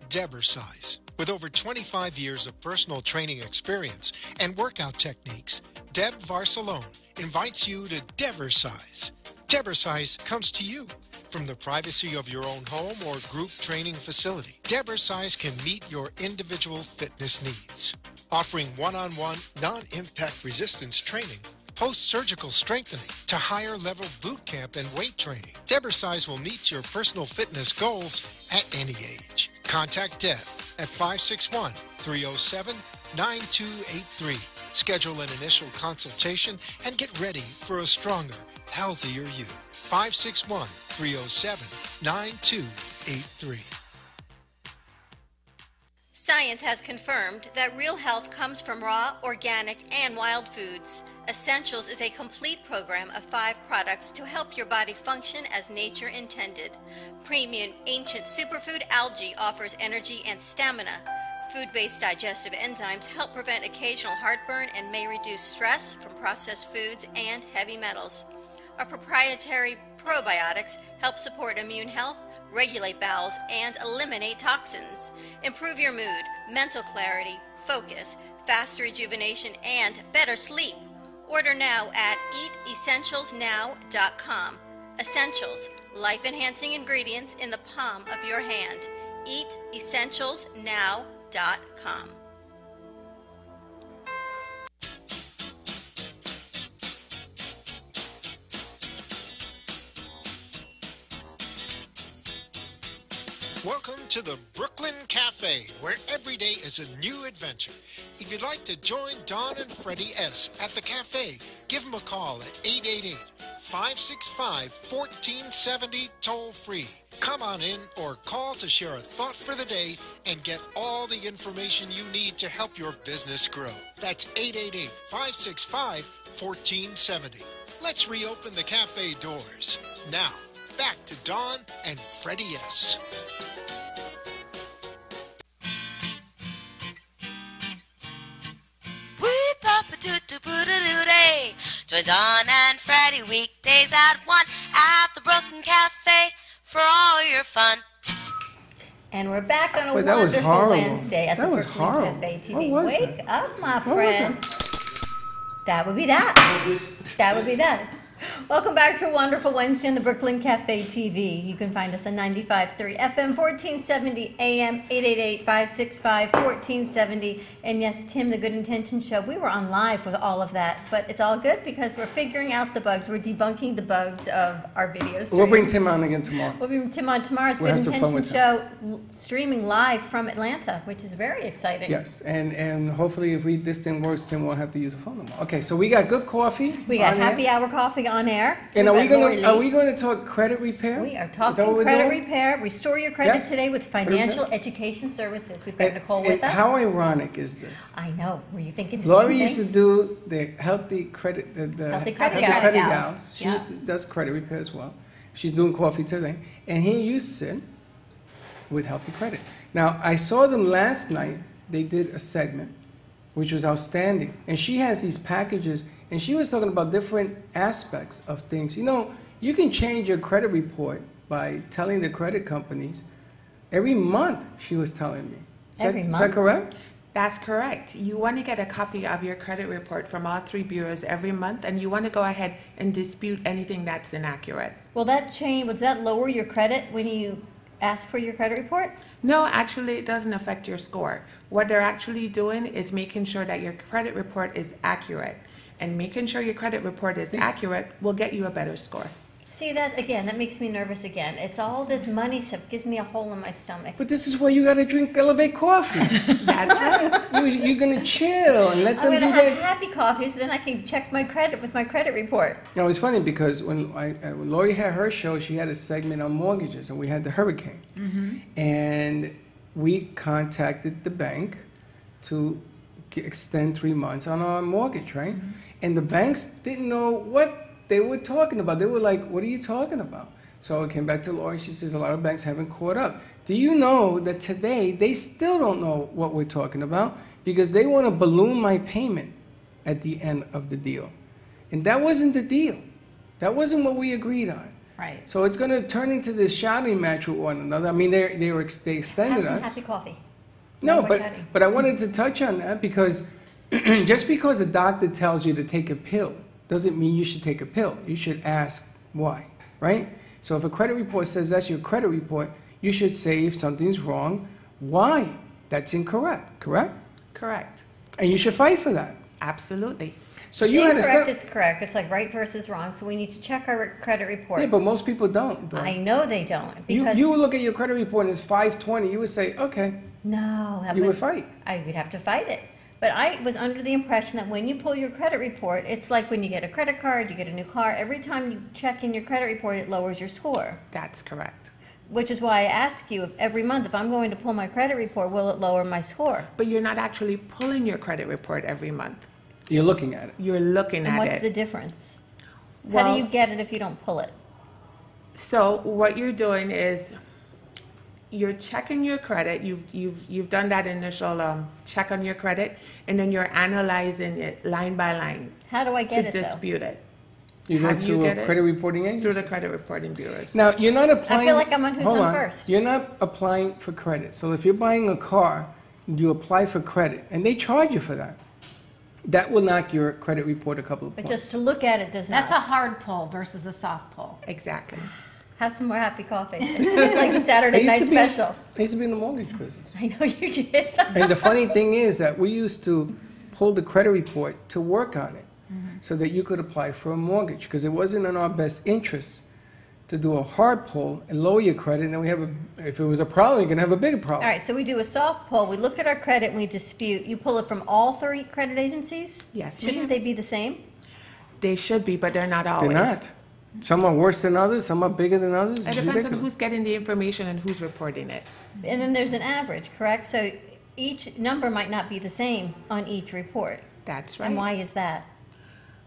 Deborah Size. With over 25 years of personal training experience and workout techniques, Deb Varsalone invites you to Deborah Size. Deborah Size comes to you from the privacy of your own home or group training facility. Deborah Size can meet your individual fitness needs, offering one-on-one, non-impact resistance training, post-surgical strengthening to higher level boot camp and weight training. Deborah Size will meet your personal fitness goals at any age. Contact Deb at 561-307-9283. Schedule an initial consultation and get ready for a stronger, healthier you. 561-307-9283. Science has confirmed that real health comes from raw, organic, and wild foods. Essentials is a complete program of 5 products to help your body function as nature intended. Premium Ancient Superfood Algae offers energy and stamina. Food-based digestive enzymes help prevent occasional heartburn and may reduce stress from processed foods and heavy metals. Our proprietary probiotics help support immune health, regulate bowels, and eliminate toxins. Improve your mood, mental clarity, focus, faster rejuvenation, and better sleep. Order now at eatessentialsnow.com. Essentials, life-enhancing ingredients in the palm of your hand. Eatessentialsnow.com. Welcome to the Brooklyn Cafe, where every day is a new adventure. If you'd like to join Don and Freddy S. at the cafe, give them a call at 888-565-1470 toll-free. Come on in or call to share a thought for the day and get all the information you need to help your business grow. That's 888-565-1470. Let's reopen the cafe doors. Now, back to Don and Freddy S. Join Don and Freddy weekdays at 1 at the Brooklyn Cafe for all your fun. And we're back on a Wait, that was wonderful horrible. Wednesday at That the was Brooklyn horrible. Cafe TV. What was Wake that? up, my What was friend. That would be that. That would be that. Welcome back to a wonderful Wednesday on the Brooklyn Cafe TV. You can find us on 95.3 FM, 1470 AM, 888-565-1470. And yes, Tim, the Good Intention Show, we were on live with all of that. But it's all good because we're figuring out the bugs. We're debunking the bugs of our video stream. We'll bring Tim on again tomorrow. We'll bring Tim on tomorrow. It's We'll Good have some fun Intention with Show streaming live from Atlanta, which is very exciting. Yes, and hopefully if this thing works, Tim won't have to use a phone number. Okay, so we got good coffee. We got on happy air. hour coffee on air. And We've got Lori are Lee. we going to talk credit repair? We are Is that talking what we're credit doing? repair. Restore your credit Yes. today with Credit repair. financial education services. We've got And- Nicole and with us. How ironic is this? I know. Were you thinking the Lori same used to thing? do the healthy credit, the Healthy Credit Healthy Gals. Gals. She Yeah. does credit repair as well. She's doing coffee today, and he used to sit with Healthy Credit. Now I saw them last night. They did a segment, which was outstanding, and she has these packages, and she was talking about different aspects of things. You know, you can change your credit report by telling the credit companies every month. She was telling me. Is that correct? That's correct. You want to get a copy of your credit report from all 3 bureaus every month, and you want to go ahead and dispute anything that's inaccurate. Will that change? Does that lower your credit when you ask for your credit report? No, actually, it doesn't affect your score. What they're actually doing is making sure that your credit report is accurate. And making sure your credit report is accurate will get you a better score. See, that again, that makes me nervous again. It's all this money stuff gives me a hole in my stomach. But this is why you got to drink Elevate coffee. That's right. You're going to chill and let I'm them going to do have their... happy coffee so then I can check my credit with my credit report. Now, it's funny because when Lori had her show, she had a segment on mortgages, and we had the hurricane. And we contacted the bank to extend 3 months on our mortgage, right? And the banks didn't know what they were talking about. They were like, what are you talking about? So I came back to Lori. She says a lot of banks haven't caught up. Do you know that today they still don't know what we're talking about because they want to balloon my payment at the end of the deal? And that wasn't the deal. That wasn't what we agreed on. Right. So it's going to turn into this shouting match with one another. I mean, they extended Have some us. happy coffee. No, more but chatting. I wanted to touch on that because just because a doctor tells you to take a pill doesn't mean you should take a pill. You should ask why, right? So if a credit report says that's your credit report, you should say if something's wrong, why that's incorrect, correct? Correct. And you should fight for that. Absolutely. So you had a Incorrect is correct. It's like right versus wrong. So we need to check our credit report. Yeah, but most people don't. I know they don't. Because You would look at your credit report and it's 520. You would say, okay. No. You would fight. I would have to fight it. But I was under the impression that when you pull your credit report, it's like when you get a credit card, you get a new car. Every time you check in your credit report, it lowers your score. That's correct. Which is why I ask you, if every month, if I'm going to pull my credit report, will it lower my score? But you're not actually pulling your credit report every month. You're looking at it. You're looking And at what's it. the difference? How Well, do you get it if you don't pull it? So what you're doing is you're checking your credit. You've done that initial check on your credit, and then you're analyzing it line by line. How do I get to it, though? dispute it? You go How do you to get a it? credit reporting agency? Through the credit reporting bureaus. Now, you're not applying... I feel like I'm on who's hold on first. You're not applying for credit. So if you're buying a car, you apply for credit, and they charge you for that. That will knock your credit report a couple of But points. just to look at it does not. That's a hard pull versus a soft pull. Exactly. Have some more happy coffee. It's like the Saturday I used night to be- special. I used to be in the mortgage business. I know you did. And the funny thing is that we used to pull the credit report to work on it so that you could apply for a mortgage, because it wasn't in our best interest to do a hard pull and lower your credit, and then we have if it was a problem, you're going to have a bigger All problem. right, so we do a soft pull. We look at our credit and we dispute. You pull it from all 3 credit agencies? Yes, Shouldn't ma'am. they be the same? They should be, but they're not They're always. not. Some are worse than others, some are bigger than others. It It's depends on ridiculous. who's getting the information and who's reporting it. And then there's an average, correct? So each number might not be the same on each report. That's right. And why is that?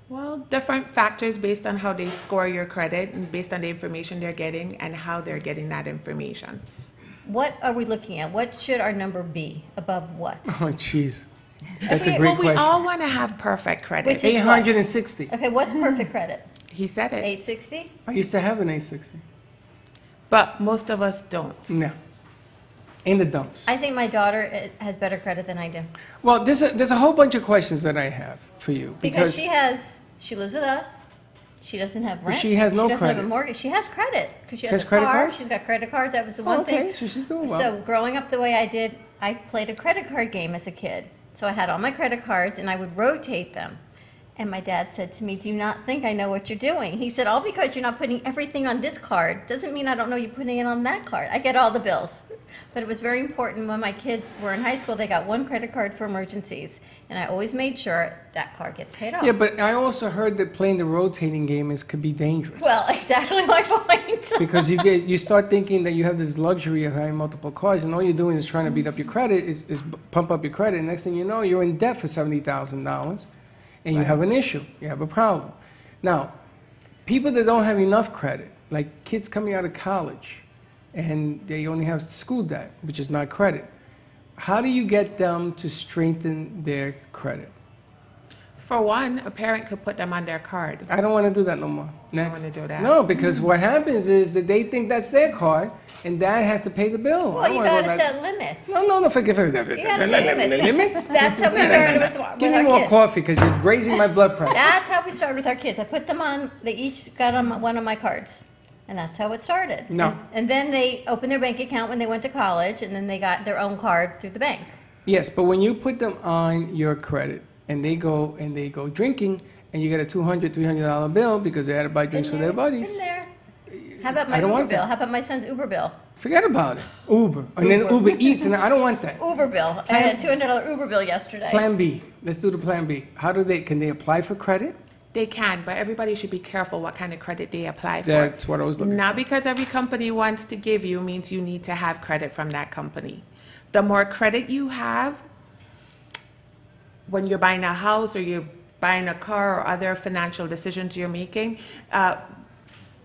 Well, different factors based on how they score your credit and based on the information they're getting and how they're getting that information. What are we looking at? What should our number be? Above what? Oh, jeez. That's a Okay, great Well, we question. all want to have perfect credit. Which is what? 860. Okay, what's perfect credit? He said it. 860? I used to have an 860. But most of us don't. No. In the dumps. I think my daughter has better credit than I do. Well, there's a whole bunch of questions that I have for you. Because she lives with us. She doesn't have rent. she has no She doesn't have credit. a mortgage. She has credit because she She has has a credit car. cards? She's got credit cards. That was the Oh, one okay, thing. so she's doing well. So growing up the way I did, I played a credit card game as a kid. So I had all my credit cards and I would rotate them. And my dad said to me, "Do you not think I know what you're doing?" He said, "All because you're not putting everything on this card doesn't mean I don't know you're putting it on that card. I get all the bills." But it was very important when my kids were in high school, they got one credit card for emergencies. And I always made sure that card gets paid off. Yeah, but I also heard that playing the rotating game could be dangerous. Well, exactly my point. Because you start thinking that you have this luxury of having multiple cards, and all you're doing is trying to beat up your credit, is pump up your credit. And next thing you know, you're in debt for $70,000, and you have an issue, you have a problem. Now, people that don't have enough credit, like kids coming out of college, and they only have school debt, which is not credit. How do you get them to strengthen their credit? For one, a parent could put them on their card. I don't want to do that no more. Next. want to do that? No, because what happens is that they think that's their card, and dad has to pay the bill. I Well, don't you wanna go got to back- set limits. No, forgive it. You got to set limits. Limits? That's how we started with Give me our more kids. coffee, because you're raising my blood pressure. That's how we started with our kids. I put them on, they each got on one of my cards. And that's how it started. No. And then they opened their bank account when they went to college, and then they got their own card through the bank. Yes, but when you put them on your credit, and they go drinking, and you get a $200, $300 bill because they had to buy drinks for their buddies. Been there. How about my I don't Uber want bill? that. How about my son's Uber bill? Forget about it. Uber. And then Uber Eats, and I don't want that. Uber bill. I had a $200 Uber bill yesterday. Plan B. Let's do the plan B. Can they apply for credit? They can, but everybody should be careful what kind of credit they apply for. That's what I was looking Not because every company wants to give you means you need to have credit from that company. The more credit you have, when you're buying a house or you're buying a car or other financial decisions you're making,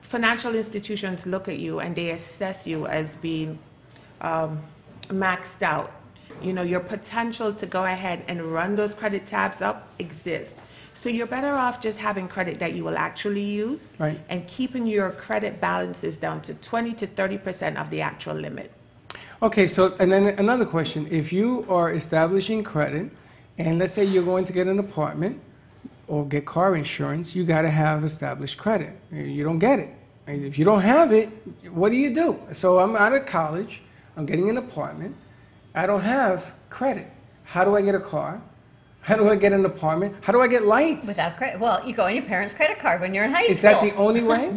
financial institutions look at you and they assess you as being maxed out. You know, your potential to go ahead and run those credit tabs up exists. So you're better off just having credit that you will actually use Right. and keeping your credit balances down to 20 to 30% of the actual limit. Okay, so, and then another question. If you are establishing credit, and let's say you're going to get an apartment or get car insurance, you got to have established credit. You don't get it. And if you don't have it, what do you do? So I'm out of college, I'm getting an apartment, I don't have credit. How do I get a car? How do I get an apartment? How do I get lights? Without credit. Well, you go on your parents' credit card when you're in high school. Is that the only way?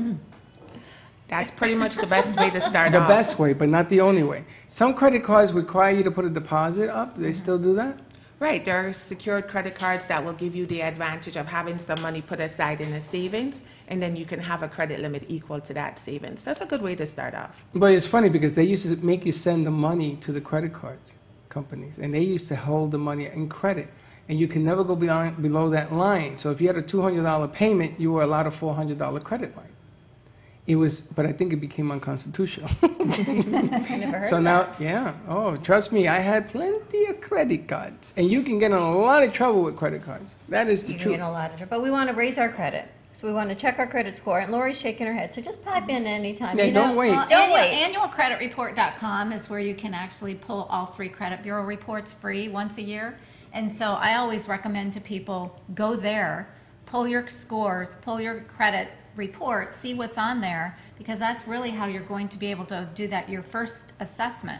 That's pretty much the best way to start The off. best way, but not the only way. Some credit cards require you to put a deposit up. Do they still do that? Right, there are secured credit cards that will give you the advantage of having some money put aside in a savings, and then you can have a credit limit equal to that savings. That's a good way to start off. But it's funny because they used to make you send the money to the credit cards companies, and they used to hold the money in credit, and you can never go below that line. So if you had a $200 payment, you were allowed a $400 credit line. It was, but I think it became unconstitutional. I never heard So of now, that. yeah. Oh, trust me, I had plenty of credit cards, and you can get in a lot of trouble with credit cards. That is the You can truth. get in a lot of trouble. But we want to raise our credit. So we want to check our credit score. And Lori's shaking her head. So just pipe in anytime. Yeah, you know? don't wait. Don't wait. Annualcreditreport.com is where you can actually pull all 3 credit bureau reports free once a year. And so I always recommend to people, go there, pull your scores, pull your credit report, see what's on there, because that's really how you're going to be able to do that, your first assessment.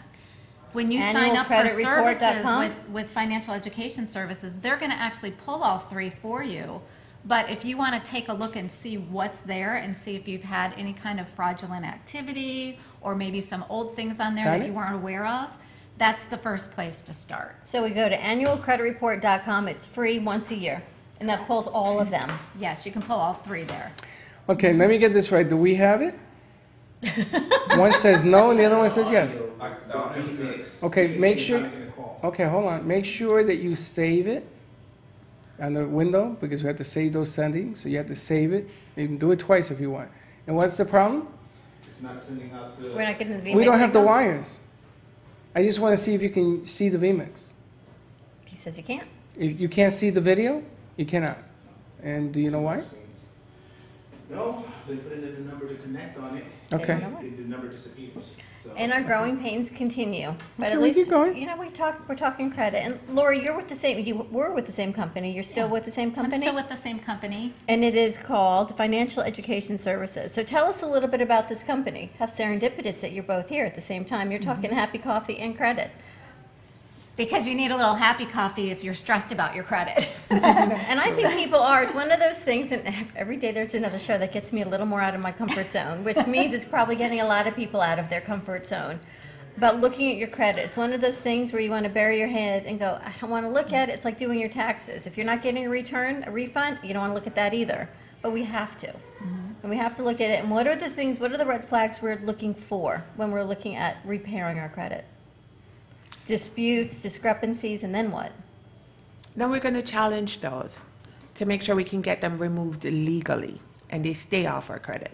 When you sign up for services with financial education services, they're going to actually pull all 3 for you. But if you want to take a look and see what's there and see if you've had any kind of fraudulent activity or maybe some old things on there that you weren't aware of, that's the first place to start. So we go to annualcreditreport.com. It's free once a year. And that pulls all of them. Yes, you can pull all 3 there. Okay, let me get this right. Do we have it? One says no, and the other one says yes. Okay, make sure. Okay, hold on. Make sure that you save it on the window, because we have to save those settings. So you have to save it. You can do it twice if you want. And what's the problem? It's not sending out the... We're not getting the VMix We don't have the signal? wires. I just want to see if you can see the vMix. He says you can't. If you can't see the video, you cannot. And do you know why? No, they put in a number to connect on it. Okay. And the number disappears. So. And our growing pains continue. But Okay, at we least, keep going. you know, we're talking credit. And Lori, you're with the same, you were with the same company. You're still with the same company? I'm still with the same company. And it is called Financial Education Services. So tell us a little bit about this company. How serendipitous that you're both here at the same time. You're talking happy coffee and credit. Because you need a little happy coffee if you're stressed about your credit. And I think people are. It's one of those things, and every day there's another show that gets me a little more out of my comfort zone, which means it's probably getting a lot of people out of their comfort zone. But looking at your credit, it's one of those things where you want to bury your head and go, I don't want to look at it. It's like doing your taxes. If you're not getting a return, a refund, you don't want to look at that either. But we have to. And we have to look at it. And what are the things, what are the red flags we're looking for when we're looking at repairing our credit? Disputes, discrepancies, and then what? Then we're going to challenge those to make sure we can get them removed legally and they stay off our credit.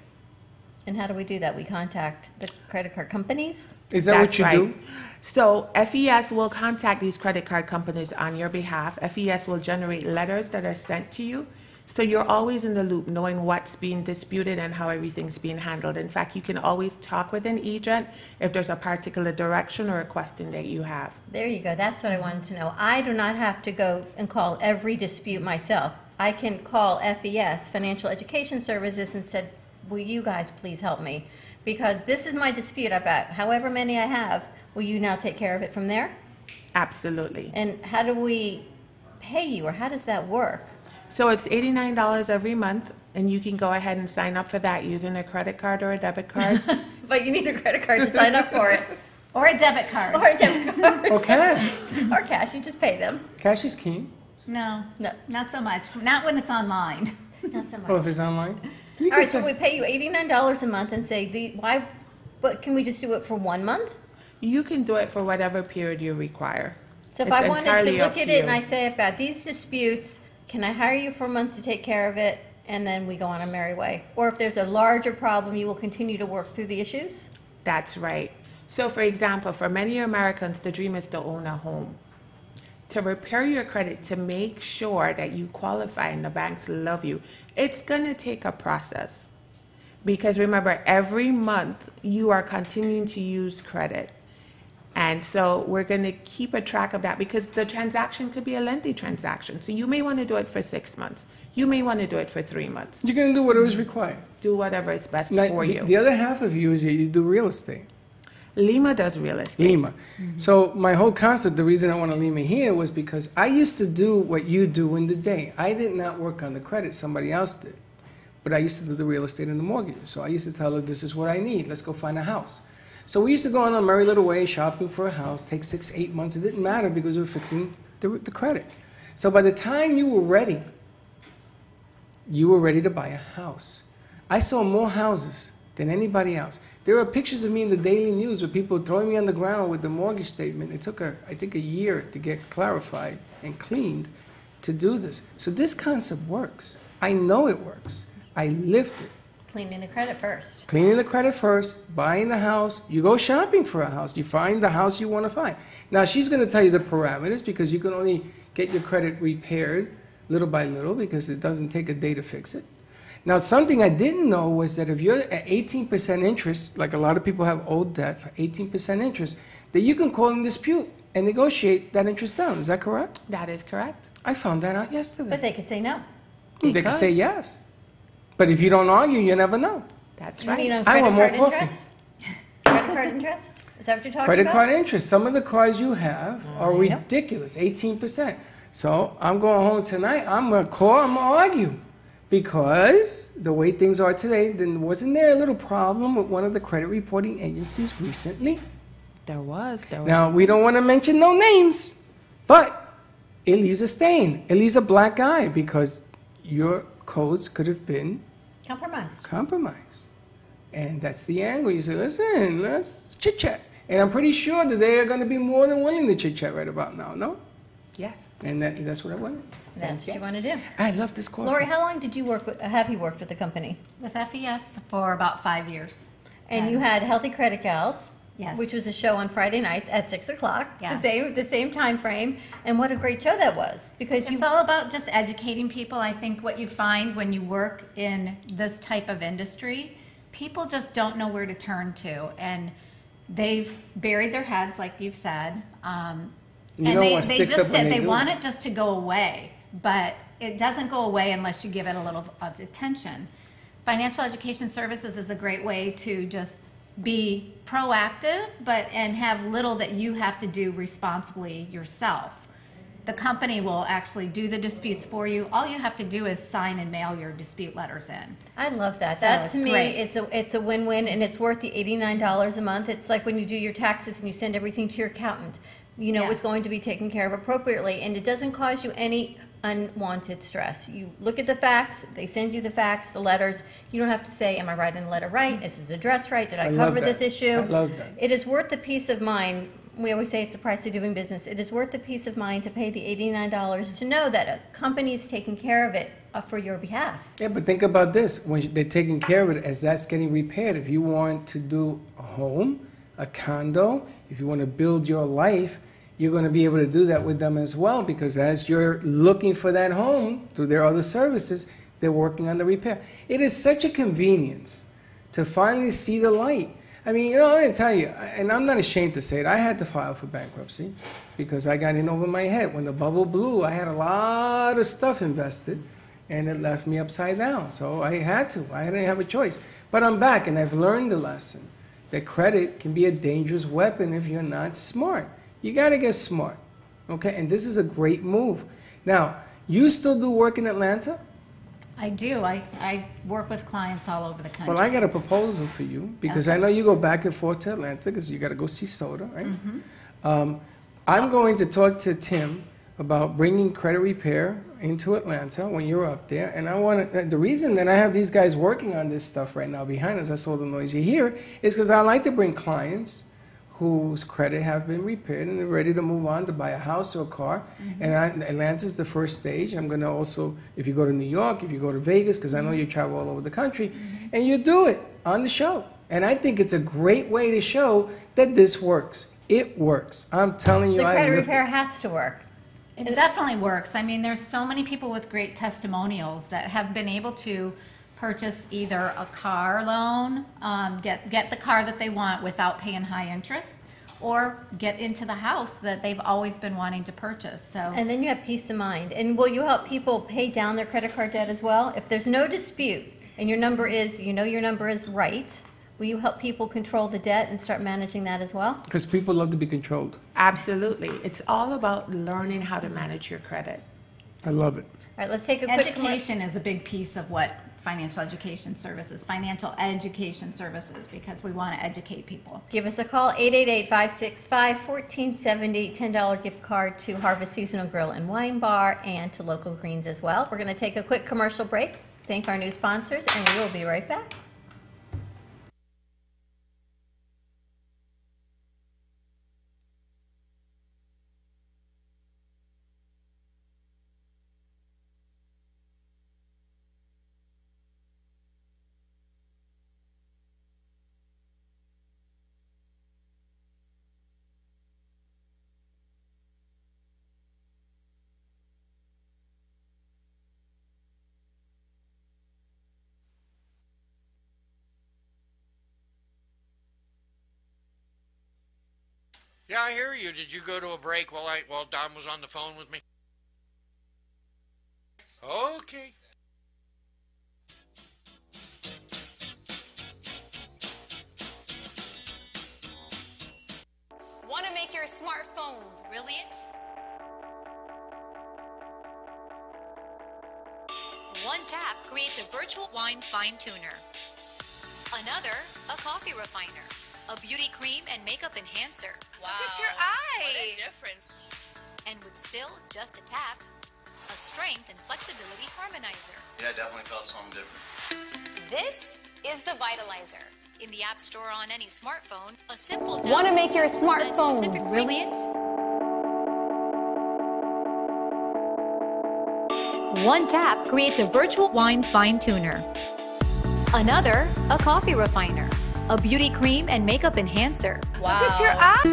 And how do we do that? We contact the credit card companies? Is that what you do? So FES will contact these credit card companies on your behalf. FES will generate letters that are sent to you. So you're always in the loop, knowing what's being disputed and how everything's being handled. In fact, you can always talk with an agent if there's a particular direction or a question that you have. There you go. That's what I wanted to know. I do not have to go and call every dispute myself. I can call FES, Financial Education Services, and said, will you guys please help me? Because this is my dispute. I've got however many I have. Will you now take care of it from there? Absolutely. And how do we pay you, or how does that work? So it's $89 every month, and you can go ahead and sign up for that using a credit card or a debit card. But you need a credit card to sign up for it. Or a debit card. Or a debit card. Or cash. Or cash. You just pay them. Cash is key. No, not so much. Not when it's online. Not so much. Oh, if it's online? All right, so we pay you $89 a month and say, but can we just do it for 1 month? You can do it for whatever period you require. So if It's I wanted to entirely look up at to it you. and I say, I've got these disputes, can I hire you for a month to take care of it, and then we go on our merry way? Or if there's a larger problem, you will continue to work through the issues? That's right. So for example, for many Americans, the dream is to own a home. To repair your credit, to make sure that you qualify and the banks love you, it's going to take a process. Because remember, every month you are continuing to use credit. And so we're going to keep a track of that, because the transaction could be a lengthy transaction. So you may want to do it for 6 months. You may want to do it for 3 months. You're going to do whatever is required. Do whatever is best Now, for you. The other half of you is you do real estate. Lima does real estate. Lima. So my whole concept, the reason I want to Lima here was because I used to do what you do in the day. I did not work on the credit, somebody else did. But I used to do the real estate and the mortgages. So I used to tell her, this is what I need, let's go find a house. So we used to go on a merry little way, shopping for a house, take 6, 8 months. It didn't matter because we were fixing the credit. So by the time you were ready to buy a house. I saw more houses than anybody else. There are pictures of me in the Daily News with people throwing me on the ground with the mortgage statement. It took, I think, a year to get clarified and cleaned to do this. So this concept works. I know it works. I lived it. Cleaning the credit first. Cleaning the credit first, buying the house. You go shopping for a house. You find the house you want to find. Now, she's going to tell you the parameters because you can only get your credit repaired little by little because it doesn't take a day to fix it. Now, something I didn't know was that if you're at 18% interest, like a lot of people have old debt for 18% interest, that you can call and dispute and negotiate that interest down. Is that correct? That is correct. I found that out yesterday. But they could say no. They could say yes. But if you don't argue, you never know. That's You right. mean on I credit want more card coffee. interest? Credit card interest? Is that what you're talking Credit about? card interest. Some of the cards you have are ridiculous, 18%. So I'm going home tonight. I'm going to call, I'm going to argue. Because the way things are today, then wasn't there a little problem with one of the credit reporting agencies recently? There was. Now, we don't want to mention no names, but it leaves a stain. It leaves a black eye because your codes could have been compromised. And that's the angle. You say, listen, let's chit-chat. And I'm pretty sure that they are going to be more than willing to chit-chat right about now, no? Yes. And that's what I wanted. That's what you want to do. I love this coffee. Lori, how long did you have you worked with the company? With FES for about 5 years. And you had Healthy Credit Gals, Yes. which was a show on Friday nights at 6 o'clock, Yes. the same time frame. And what a great show that was. Because It's all about just educating people. I think what you find when you work in this type of industry, people just don't know where to turn to. And they've buried their heads, like you've said. They want it just to go away. But it doesn't go away unless you give it a little of attention. Financial education services is a great way to just be proactive, and have little that you have to do responsibly yourself. The company will actually do the disputes for you. All you have to do is sign and mail your dispute letters in. I love that. So That to me, great. it's a win-win, and it's worth the $89 a month. It's like when you do your taxes and you send everything to your accountant. You know it's going to be taken care of appropriately, and it doesn't cause you any unwanted stress. You look at the facts, they send you the facts, the letters. You don't have to say, am I writing the letter right? Is this address right? Did I cover this issue? I love that. It is worth the peace of mind. We always say it's the price of doing business. It is worth the peace of mind to pay the $89 to know that a company's taking care of it for your behalf. Yeah, but think about this. When they're taking care of it as that's getting repaired, if you want to do a home, a condo, if you want to build your life, you're going to be able to do that with them as well, because as you're looking for that home through their other services, they're working on the repair. It is such a convenience to finally see the light. I mean, I'm going to tell you, and I'm not ashamed to say it, I had to file for bankruptcy because I got in over my head. When the bubble blew, I had a lot of stuff invested, and it left me upside down. So I had to. I didn't have a choice. But I'm back, and I've learned the lesson that credit can be a dangerous weapon if you're not smart. You got to get smart, okay? And this is a great move. Now, you still do work in Atlanta? I do. I work with clients all over the country. Well, I got a proposal for you because I know you go back and forth to Atlanta because you got to go see Soda, right? I'm going to talk to Tim about bringing credit repair into Atlanta when you're up there. And the reason that I have these guys working on this stuff right now behind us, that's all the noise you hear, is because I like to bring clients whose credit have been repaired and they're ready to move on to buy a house or a car. And Atlanta's the first stage. I'm going to also, if you go to New York, if you go to Vegas, because I know you travel all over the country, and you do it on the show. And I think it's a great way to show that this works. It works. I'm telling you. The credit repair has to work. It definitely works. I mean, there's so many people with great testimonials that have been able to purchase either a car loan, get the car that they want without paying high interest, or get into the house that they've always been wanting to purchase. So, and then you have peace of mind. And will you help people pay down their credit card debt as well? If there's no dispute and your number is, your number is right, will you help people control the debt and start managing that as well? Because people love to be controlled. Absolutely. It's all about learning how to manage your credit. I love it. All right, let's take a quick Education is a big piece of what financial education services, because we want to educate people. Give us a call, 888-565-1470, $10 gift card to Harvest Seasonal Grill and Wine Bar and to Local Greens as well. We're going to take a quick commercial break, thank our new sponsors, and we will be right back. Yeah, I hear you. Did you go to a break while Don was on the phone with me? Okay. Want to make your smartphone brilliant? One tap creates a virtual wine fine tuner. Another, a coffee refiner. A beauty cream and makeup enhancer. Wow. Look at your eye. What a difference. And with still just a tap, a strength and flexibility harmonizer. Yeah, I definitely felt something different. This is the Vitalizer. In the App Store on any smartphone, a simple Want to make your download smartphone specific brilliant? One tap creates a virtual wine fine tuner. Another, a coffee refiner. A beauty cream and makeup enhancer. Wow. Look at your eye.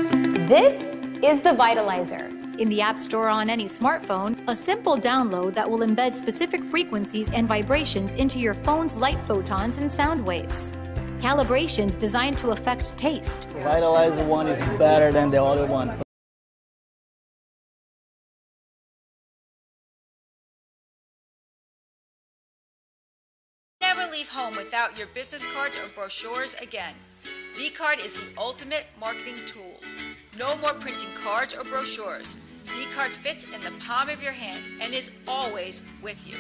This is the Vitalizer. In the App Store on any smartphone, a simple download that will embed specific frequencies and vibrations into your phone's light photons and sound waves. Calibrations designed to affect taste. The Vitalizer one is better than the other one. Never leave home without your business cards or brochures again. V-Card is the ultimate marketing tool. No more printing cards or brochures. V-Card fits in the palm of your hand and is always with you.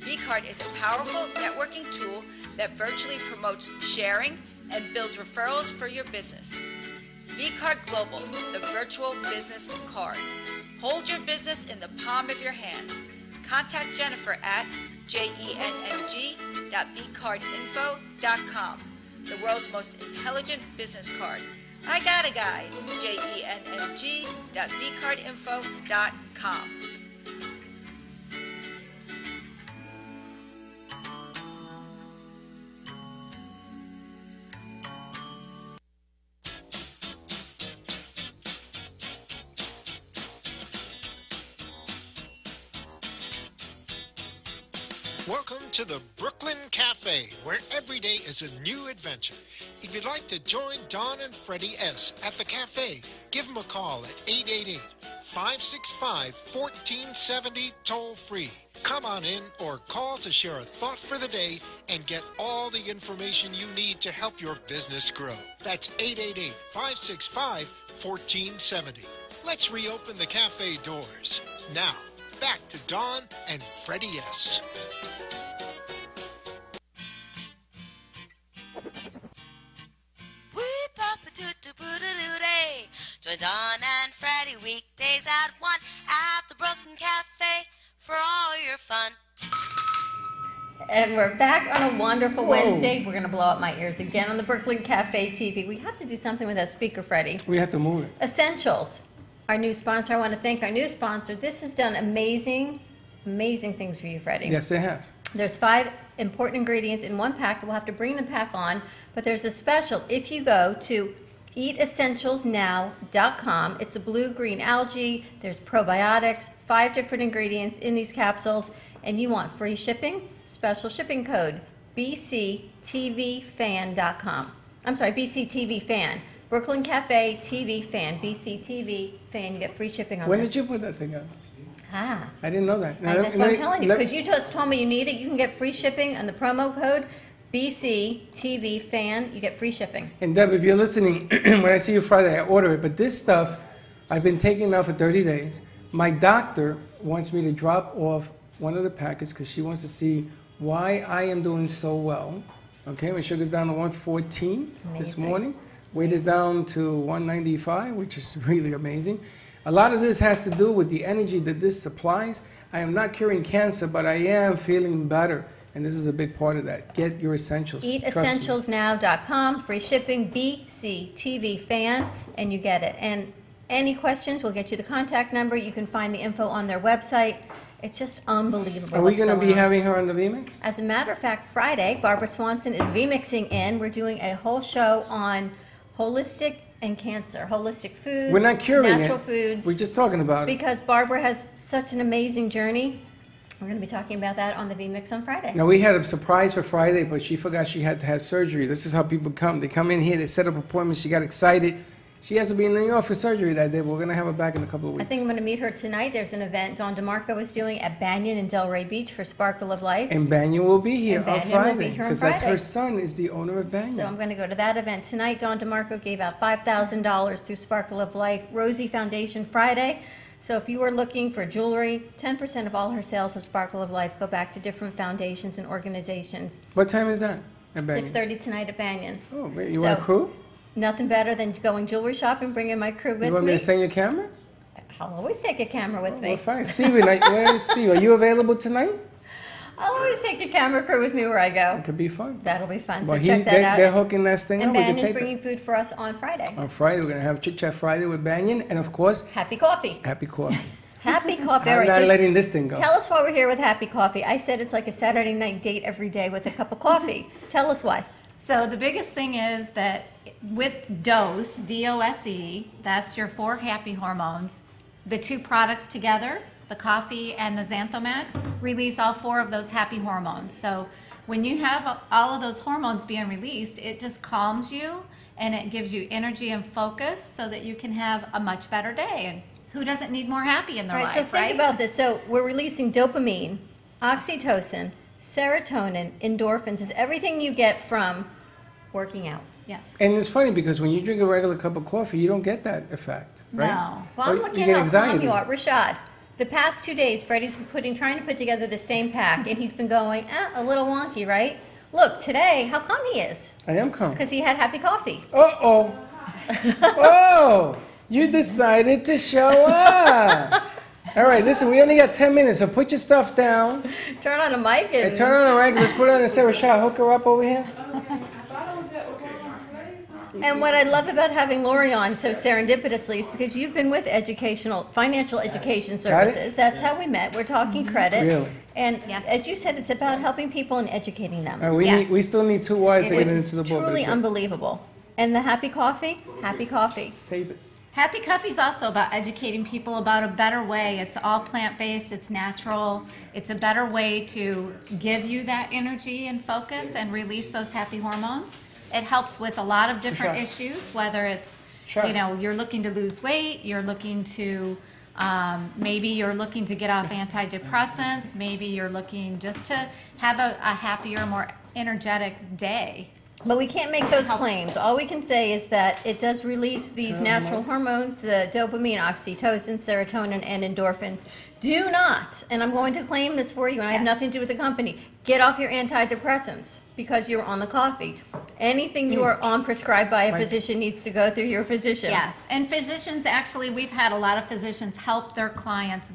V-Card is a powerful networking tool that virtually promotes sharing and builds referrals for your business. V-Card Global, the virtual business card. Hold your business in the palm of your hand. Contact Jennifer at jenng.vcardinfo.com, the world's most intelligent business card. I got a guy, jenng.vcardinfo.com. Welcome to the Brooklyn Cafe, where every day is a new adventure. If you'd like to join Don and Freddy S. at the cafe, give them a call at 888-565-1470 toll-free. Come on in or call to share a thought for the day and get all the information you need to help your business grow. That's 888-565-1470. Let's reopen the cafe doors. Now, back to Don and Freddy S. Join Don and Freddy weekdays at 1 at the Brooklyn Cafe for all your fun. And we're back on a wonderful Whoa. Wednesday. We're going to blow up my ears again on the Brooklyn Cafe TV. We have to do something with that speaker, Freddie. We have to move it. Essentials, our new sponsor. I want to thank our new sponsor. This has done amazing, amazing things for you, Freddie. Yes, it has. There's 5 important ingredients in one pack. We'll have to bring the pack on, but there's a special. If you go to eatessentialsnow.com, it's a blue-green algae. There's probiotics, 5 different ingredients in these capsules, and you want free shipping, special shipping code, bctvfan.com. I'm sorry, BCTV-FAN. Brooklyn Cafe TV Fan, BCTV-FAN. You get free shipping on When this. did you put that together? Ah. I didn't know that. And that's what I'm telling you, because you just told me you need it. You can get free shipping on the promo code BCTV-FAN. You get free shipping. And Deb, if you're listening, when I see you Friday, I order it. But this stuff, I've been taking now for 30 days. My doctor wants me to drop off one of the packets because she wants to see why I am doing so well. Okay, my sugar's down to 114 this Amazing. morning. Weight is down to 195, which is really amazing. A lot of this has to do with the energy that this supplies. I am not curing cancer, but I am feeling better. And this is a big part of that. Get your essentials. EatEssentialsNow.com, free shipping, BCTV fan, and you get it. And any questions, we'll get you the contact number. You can find the info on their website. It's just unbelievable. Are we going to be having her on the VMix? As a matter of fact, Friday, Barbara Swanson is VMixing in. We're doing a whole show on holistic and cancer, holistic foods, We're not curing natural it. foods. We're just talking about it. Because Barbara has such an amazing journey. We're going to be talking about that on the VMix on Friday. Now, we had a surprise for Friday, but she forgot she had to have surgery. This is how people come. They come in here, they set up appointments, she got excited. She has to be in New York for surgery that day. We're going to have her back in a couple of I weeks. think I'm going to meet her tonight. There's an event Dawn DeMarco is doing at Banyan and Delray Beach for Sparkle of Life. And Banyan will be here And on Banyan will be Friday here on because that's Friday. her son is the owner of Banyan. So I'm going to go to that event tonight. Dawn DeMarco gave out $5,000 through Sparkle of Life. Rosie Foundation Friday. So if you are looking for jewelry, 10% of all her sales with Sparkle of Life go back to different foundations and organizations. What time is that at Banyan? 6:30 tonight at Banyan. Oh, wait, you want a crew? Nothing better than going jewelry shopping, bringing my crew with You want me to send your camera? I'll always take a camera with me. Well, fine. Steven, where is Steve? Are you available tonight? I'll always take a camera crew with me where I go. It could be fun. That'll be fun. Well, So check that out. They're hooking that thing And up. We can Banyan's take bringing it. food for us on Friday. On Friday, we're going to have Chit Chat Friday with Banyan. And, of course, Happy coffee. happy coffee. Happy coffee. All I'm right, not so letting this thing go. Tell us why we're here with Happy Coffee. I said it's like a Saturday night date every day with a cup of coffee. Tell us why. So the biggest thing is that with DOSE, D-O-S-E, that's your 4 happy hormones, the 2 products together, the coffee and the Xanthomax, release all 4 of those happy hormones. So when you have all of those hormones being released, it just calms you and it gives you energy and focus so that you can have a much better day. And who doesn't need more happy in their All right, life, so think right? about this. So we're releasing dopamine, oxytocin, serotonin, endorphins. It's everything you get from working out. Yes. And it's funny because when you drink a regular cup of coffee, you don't get that effect, right? No. Well, Or I'm you looking get at how calm anxiety. you are. Rashad, the past 2 days, Freddie's been trying to put together the same pack, and he's been going, a little wonky, right? Look, today, how calm he is. I am calm. It's because he had happy coffee. Uh-oh. Oh, you decided to show up. All right, listen, we only got 10 minutes, so put your stuff down. Turn on a mic and... Turn on a mic. Let's put it on and say, Rashad, hook her up over here. And what I love about having Lori on so serendipitously is because you've been with financial education Got it? services. That's how we met. We're talking credit. Really? And as you said, it's about helping people and educating them. All right, we still need 2 wives to Which get is into the board. but truly it's good. unbelievable. And the happy coffee? Happy coffee. Save it. Happy Coffee is also about educating people about a better way. It's all plant-based, it's natural, it's a better way to give you that energy and focus and release those happy hormones. It helps with a lot of different Sure. issues, whether it's, Sure. you're looking to lose weight, you're looking to, maybe you're looking to get off antidepressants, maybe you're looking just to have a happier, more energetic day. But we can't make those claims. All we can say is that it does release these natural hormones, the dopamine, oxytocin, serotonin, and endorphins. Do not, and I'm going to claim this for you, and I have nothing to do with the company, get off your antidepressants because you're on the coffee. Anything you are on prescribed by a physician needs to go through your physician. Yes, and physicians, actually, we've had a lot of physicians help their clients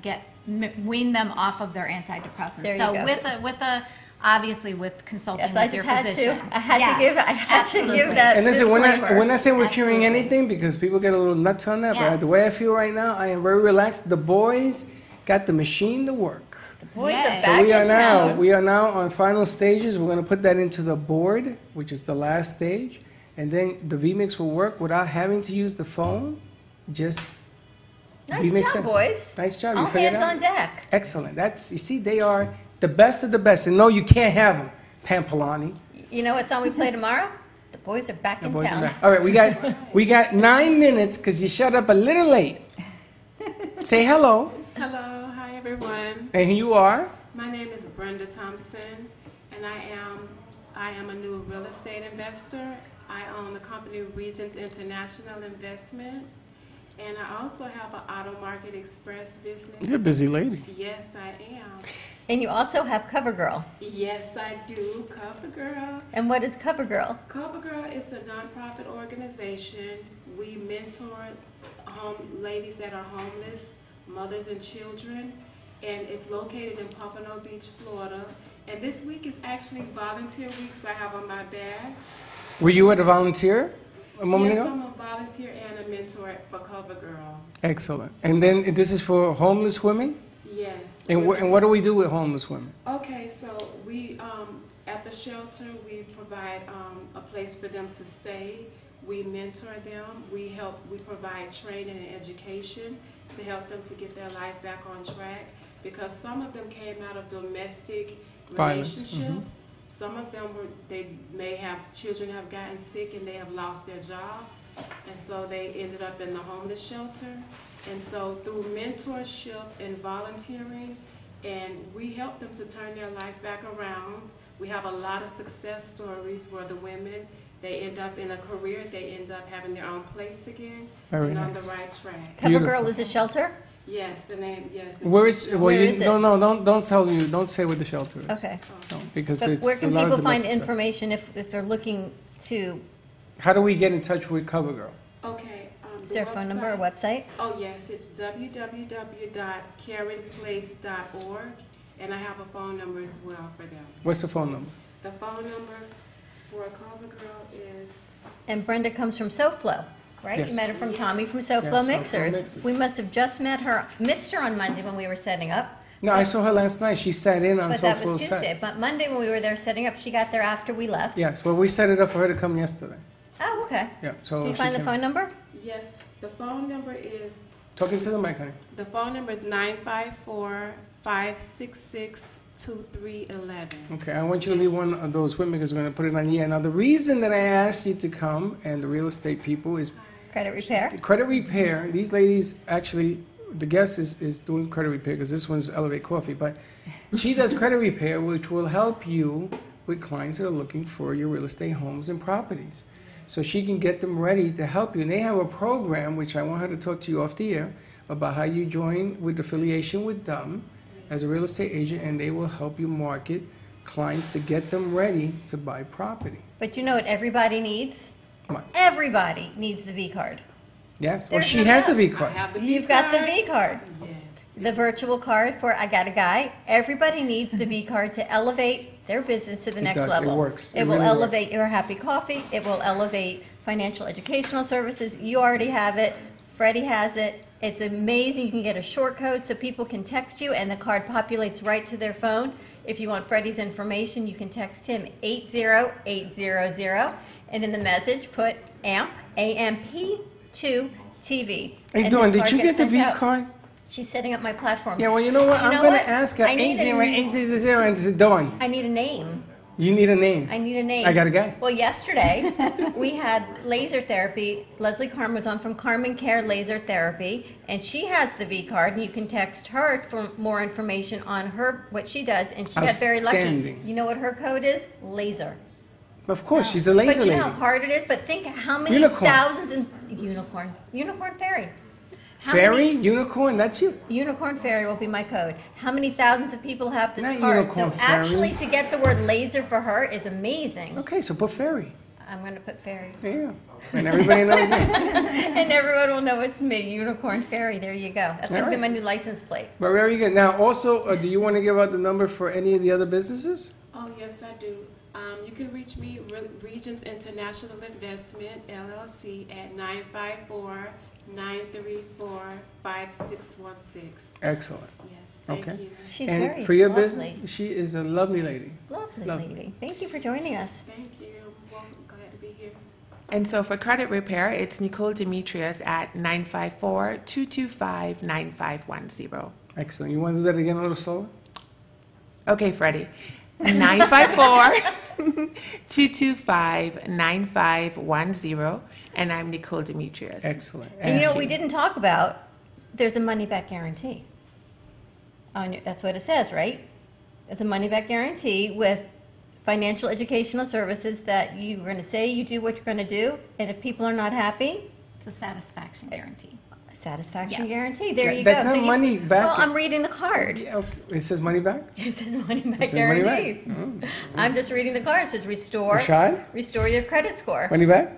wean them off of their antidepressants. There you So go. obviously with consulting Yes, I with your just had physician. to. I had to give that And listen, disclaimer. we're not saying we're curing anything because people get a little nuts on that, but Yes. the way I feel right now, I am very relaxed. The boys got the machine to work. The boys are So back we are in now town. we are now on final stages. We're going to put that into the board, which is the last stage, and then the VMix will work without having to use the phone. Just Nice VMix job, it. boys. Nice job. All You figured it hands out? on deck. Excellent. They are the best of the best. And no, you can't have them, Pam Polani. You know what song we play tomorrow? The boys are back The in boys are town. back. All right, we got 9 minutes because you shut up a little late. Say hello. Hello, hi everyone. And you are? My name is Brenda Thompson, and I am a new real estate investor. I own the company Regions International Investments, and I also have an Auto Market Express business. You're a busy lady. Yes, I am. And you also have CoverGirl. Yes, I do. CoverGirl. And what is CoverGirl? CoverGirl is a nonprofit organization. We mentor ladies that are homeless, mothers and children, and it's located in Pompano Beach, Florida. And this week is actually volunteer week, so I have on my badge. Were you a volunteer a moment ago? Yes, I'm a volunteer and a mentor for CoverGirl. Excellent. And then this is for homeless women? Yes. And what do we do with homeless women? Okay, so we, at the shelter, we provide a place for them to stay. We mentor them. We provide training and education to help them to get their life back on track, because some of them came out of domestic relationships. Some of them they may have, children have gotten sick and they have lost their jobs, and so they ended up in the homeless shelter. And so through mentorship and volunteering, and we help them to turn their life back around. We have a lot of success stories where the women, they end up in a career, they end up having their own place again, and on the right track. CoverGirl is a shelter? Yes, the name, yes. Where is, well, Where is it? Don't say what the shelter is. Okay. No, because But it's where a can lot of people find domestic stuff. information if they're looking to? How do we get in touch with CoverGirl? Okay. Is there a phone number or website? Oh, yes, it's www.caringplace.org, and I have a phone number as well for them. What's the phone number? The phone number for CoverGirl is... And Brenda comes from SoFlo, right? Yes. You met her from Tommy from SoFlo Yes, Mixers. SoFlo Mixers. We must have just missed her on Monday when we were setting up. No, I saw her last night. She sat in on But that was SoFlo's Tuesday. set. But Monday when we were there setting up, she got there after we left. Yes, well, we set it up for her to come yesterday. Oh, okay. Yeah, so Do you she find the came. phone number? Yes, the phone number is... Talking to the mic, honey. The phone number is 954-566-2311. Okay, I want you to leave one of those with me because we're going to put it on the air. Now, the reason that I asked you to come, and the real estate people, is Credit repair. credit repair. These ladies, actually, the guest is doing credit repair because this one's Elevate Coffee, but she does credit repair, which will help you with clients that are looking for your real estate homes and properties. So she can get them ready to help you. And they have a program, which I want her to talk to you off the air, about how you join with affiliation with them as a real estate agent, and they will help you market clients to get them ready to buy property. But you know what everybody needs? Come on. Everybody needs the V card. Yes, well, There's she no has the doubt. V card. You've got the V card. The virtual card for I Got a Guy. Everybody needs the V card to elevate their business to the It next does. It level. works. It It will really elevate your happy coffee. It will elevate financial educational services. You already have it. Freddie has it. It's amazing. You can get a short code so people can text you and the card populates right to their phone. If you want Freddie's information, you can text him 80800 and in the message put AMP, A-M-P, to TV. Hey, And Dawn, this did you card get gets the sent V out. card? She's setting up my platform. Yeah, well, you know what? You I'm know going what? to ask her I need a- 80800 and say, Dawn, I need a name. you need a name. I need a name. I got a guy. Well, yesterday we had laser therapy. Leslie Carmen was on from Carmen Care Laser Therapy, and she has the V card, and you can text her for more information on her what she does. And she got very lucky. Outstanding. You know what her code is? Laser. Of course, she's a laser But you lady. know how hard it is. But think how many Unicorn. thousands and unicorn fairy. How Fairy, many- unicorn, that's you. Unicorn Fairy will be my code. How many thousands of people have this Not card? Unicorn So Fairy. actually, to get the word laser for her is amazing. Okay, so put fairy. I'm going to put fairy. Yeah, and everybody knows me. And everyone will know it's me, Unicorn Fairy. There you go. That's going to be All my right. new license plate. But very good. Now, also, do you want to give out the number for any of the other businesses? Oh, yes, I do. You can reach me, Regions International Investment, LLC, at 954-934-5616. Excellent. Yes, thank Okay. you. She's and very for your lovely. business, she is a lovely lady. Lovely, Lovely. lady. Thank you for joining us. Thank you. Well, glad to be here. And so for credit repair, it's Nicole Demetrius at 954-225-9510. Excellent. You want to do that again a little slower? Okay, Freddie. 954-225-9510. And I'm Nicole Demetrius. Excellent. And you know what we didn't talk about? There's a money-back guarantee. That's what it says, right? It's a money-back guarantee with financial educational services that you're going to say you do what you're going to do, and if people are not happy, It's a satisfaction guarantee. Satisfaction Yes. guaranteed. There you That's go. not you- money back. Well, I'm reading the card. Yeah, okay. It says money back? It says money back It says money back. guaranteed. I'm just reading the card. It says restore your credit score. Money back?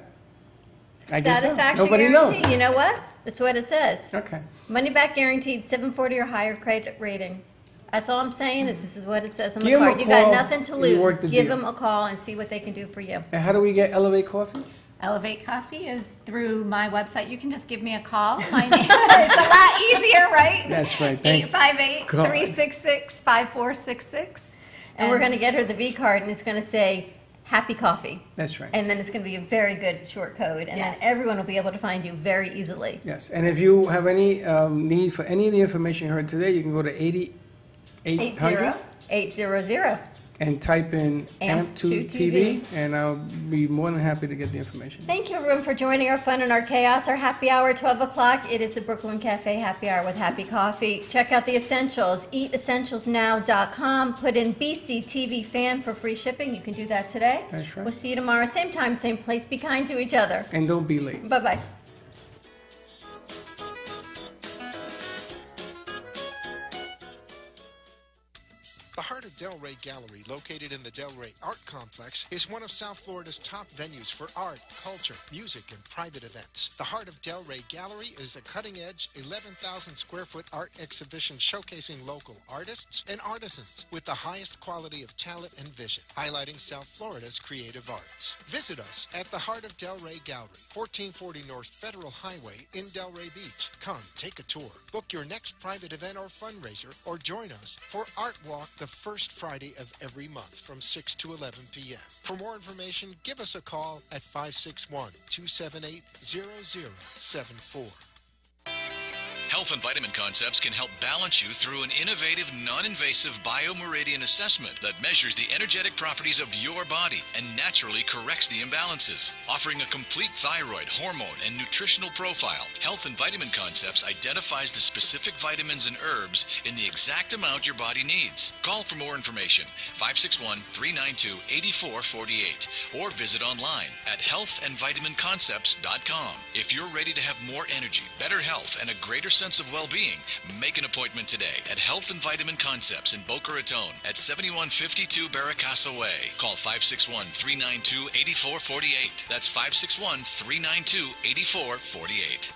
I guess so. Satisfaction Nobody guaranteed. knows. You know what? That's what it says. Okay. Money back guaranteed, 740 or higher credit rating. That's all I'm saying is this is what it says on Give the 'em card. a You got call nothing to and you work lose. the Give deal. them a call and see what they can do for you. And how do we get Elevate Coffee? Elevate Coffee is through my website. You can just give me a call. My name, it's a lot easier, right? That's right. 858-366-5466. And we're going to get her the V card, and it's going to say Happy Coffee. That's right. And then it's going to be a very good short code, and Yes. then everyone will be able to find you very easily. Yes. And if you have any need for any of the information you heard today, you can go to 800 800 and type in AMP2TV, and I'll be more than happy to get the information. Thank you, everyone, for joining our fun and our chaos. Our happy hour, 12 o'clock. It is the Brooklyn Cafe Happy Hour with Happy Coffee. Check out the essentials. EatEssentialsNow.com. Put in BCTV fan for free shipping. You can do that today. That's right. We'll see you tomorrow, same time, same place. Be kind to each other. And don't be late. Bye-bye. The Heart of Delray Gallery, located in the Delray Art Complex, is one of South Florida's top venues for art, culture, music, and private events. The Heart of Delray Gallery is a cutting-edge, 11,000 square foot art exhibition showcasing local artists and artisans with the highest quality of talent and vision, highlighting South Florida's creative arts. Visit us at the Heart of Delray Gallery, 1440 North Federal Highway in Delray Beach. Come, take a tour, book your next private event or fundraiser, or join us for Art Walk the first Friday of every month from 6 to 11 p.m. For more information, give us a call at 561-278-0074. Health and Vitamin Concepts can help balance you through an innovative, non-invasive biomeridian assessment that measures the energetic properties of your body and naturally corrects the imbalances. Offering a complete thyroid, hormone, and nutritional profile, Health and Vitamin Concepts identifies the specific vitamins and herbs in the exact amount your body needs. Call for more information, 561-392-8448, or visit online at healthandvitaminconcepts.com. If you're ready to have more energy, better health, and a greater sense of well-being, make an appointment today at Health and Vitamin Concepts in Boca Raton at 7152 Barracasa Way. Call 561-392-8448. That's 561-392-8448.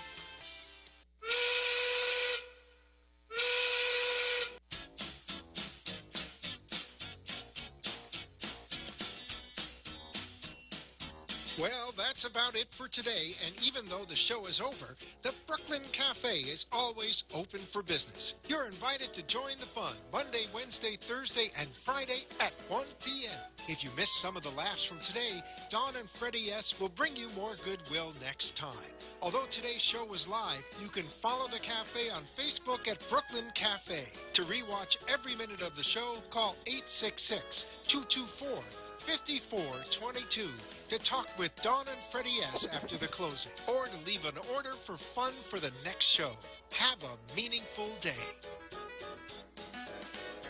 Well, that's about it for today, and even though the show is over, the Brooklyn Cafe is always open for business. You're invited to join the fun Monday, Wednesday, Thursday, and Friday at 1 p.m. If you missed some of the laughs from today, Dawn and Freddy S. will bring you more goodwill next time. Although today's show was live, you can follow the cafe on Facebook at Brooklyn Cafe. To rewatch every minute of the show, call 866-224-5422 to talk with Dawn and Freddy S. after the closing, or to leave an order for fun for the next show. Have a meaningful day.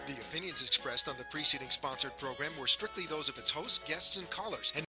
The opinions expressed on the preceding sponsored program were strictly those of its hosts, guests, and callers, and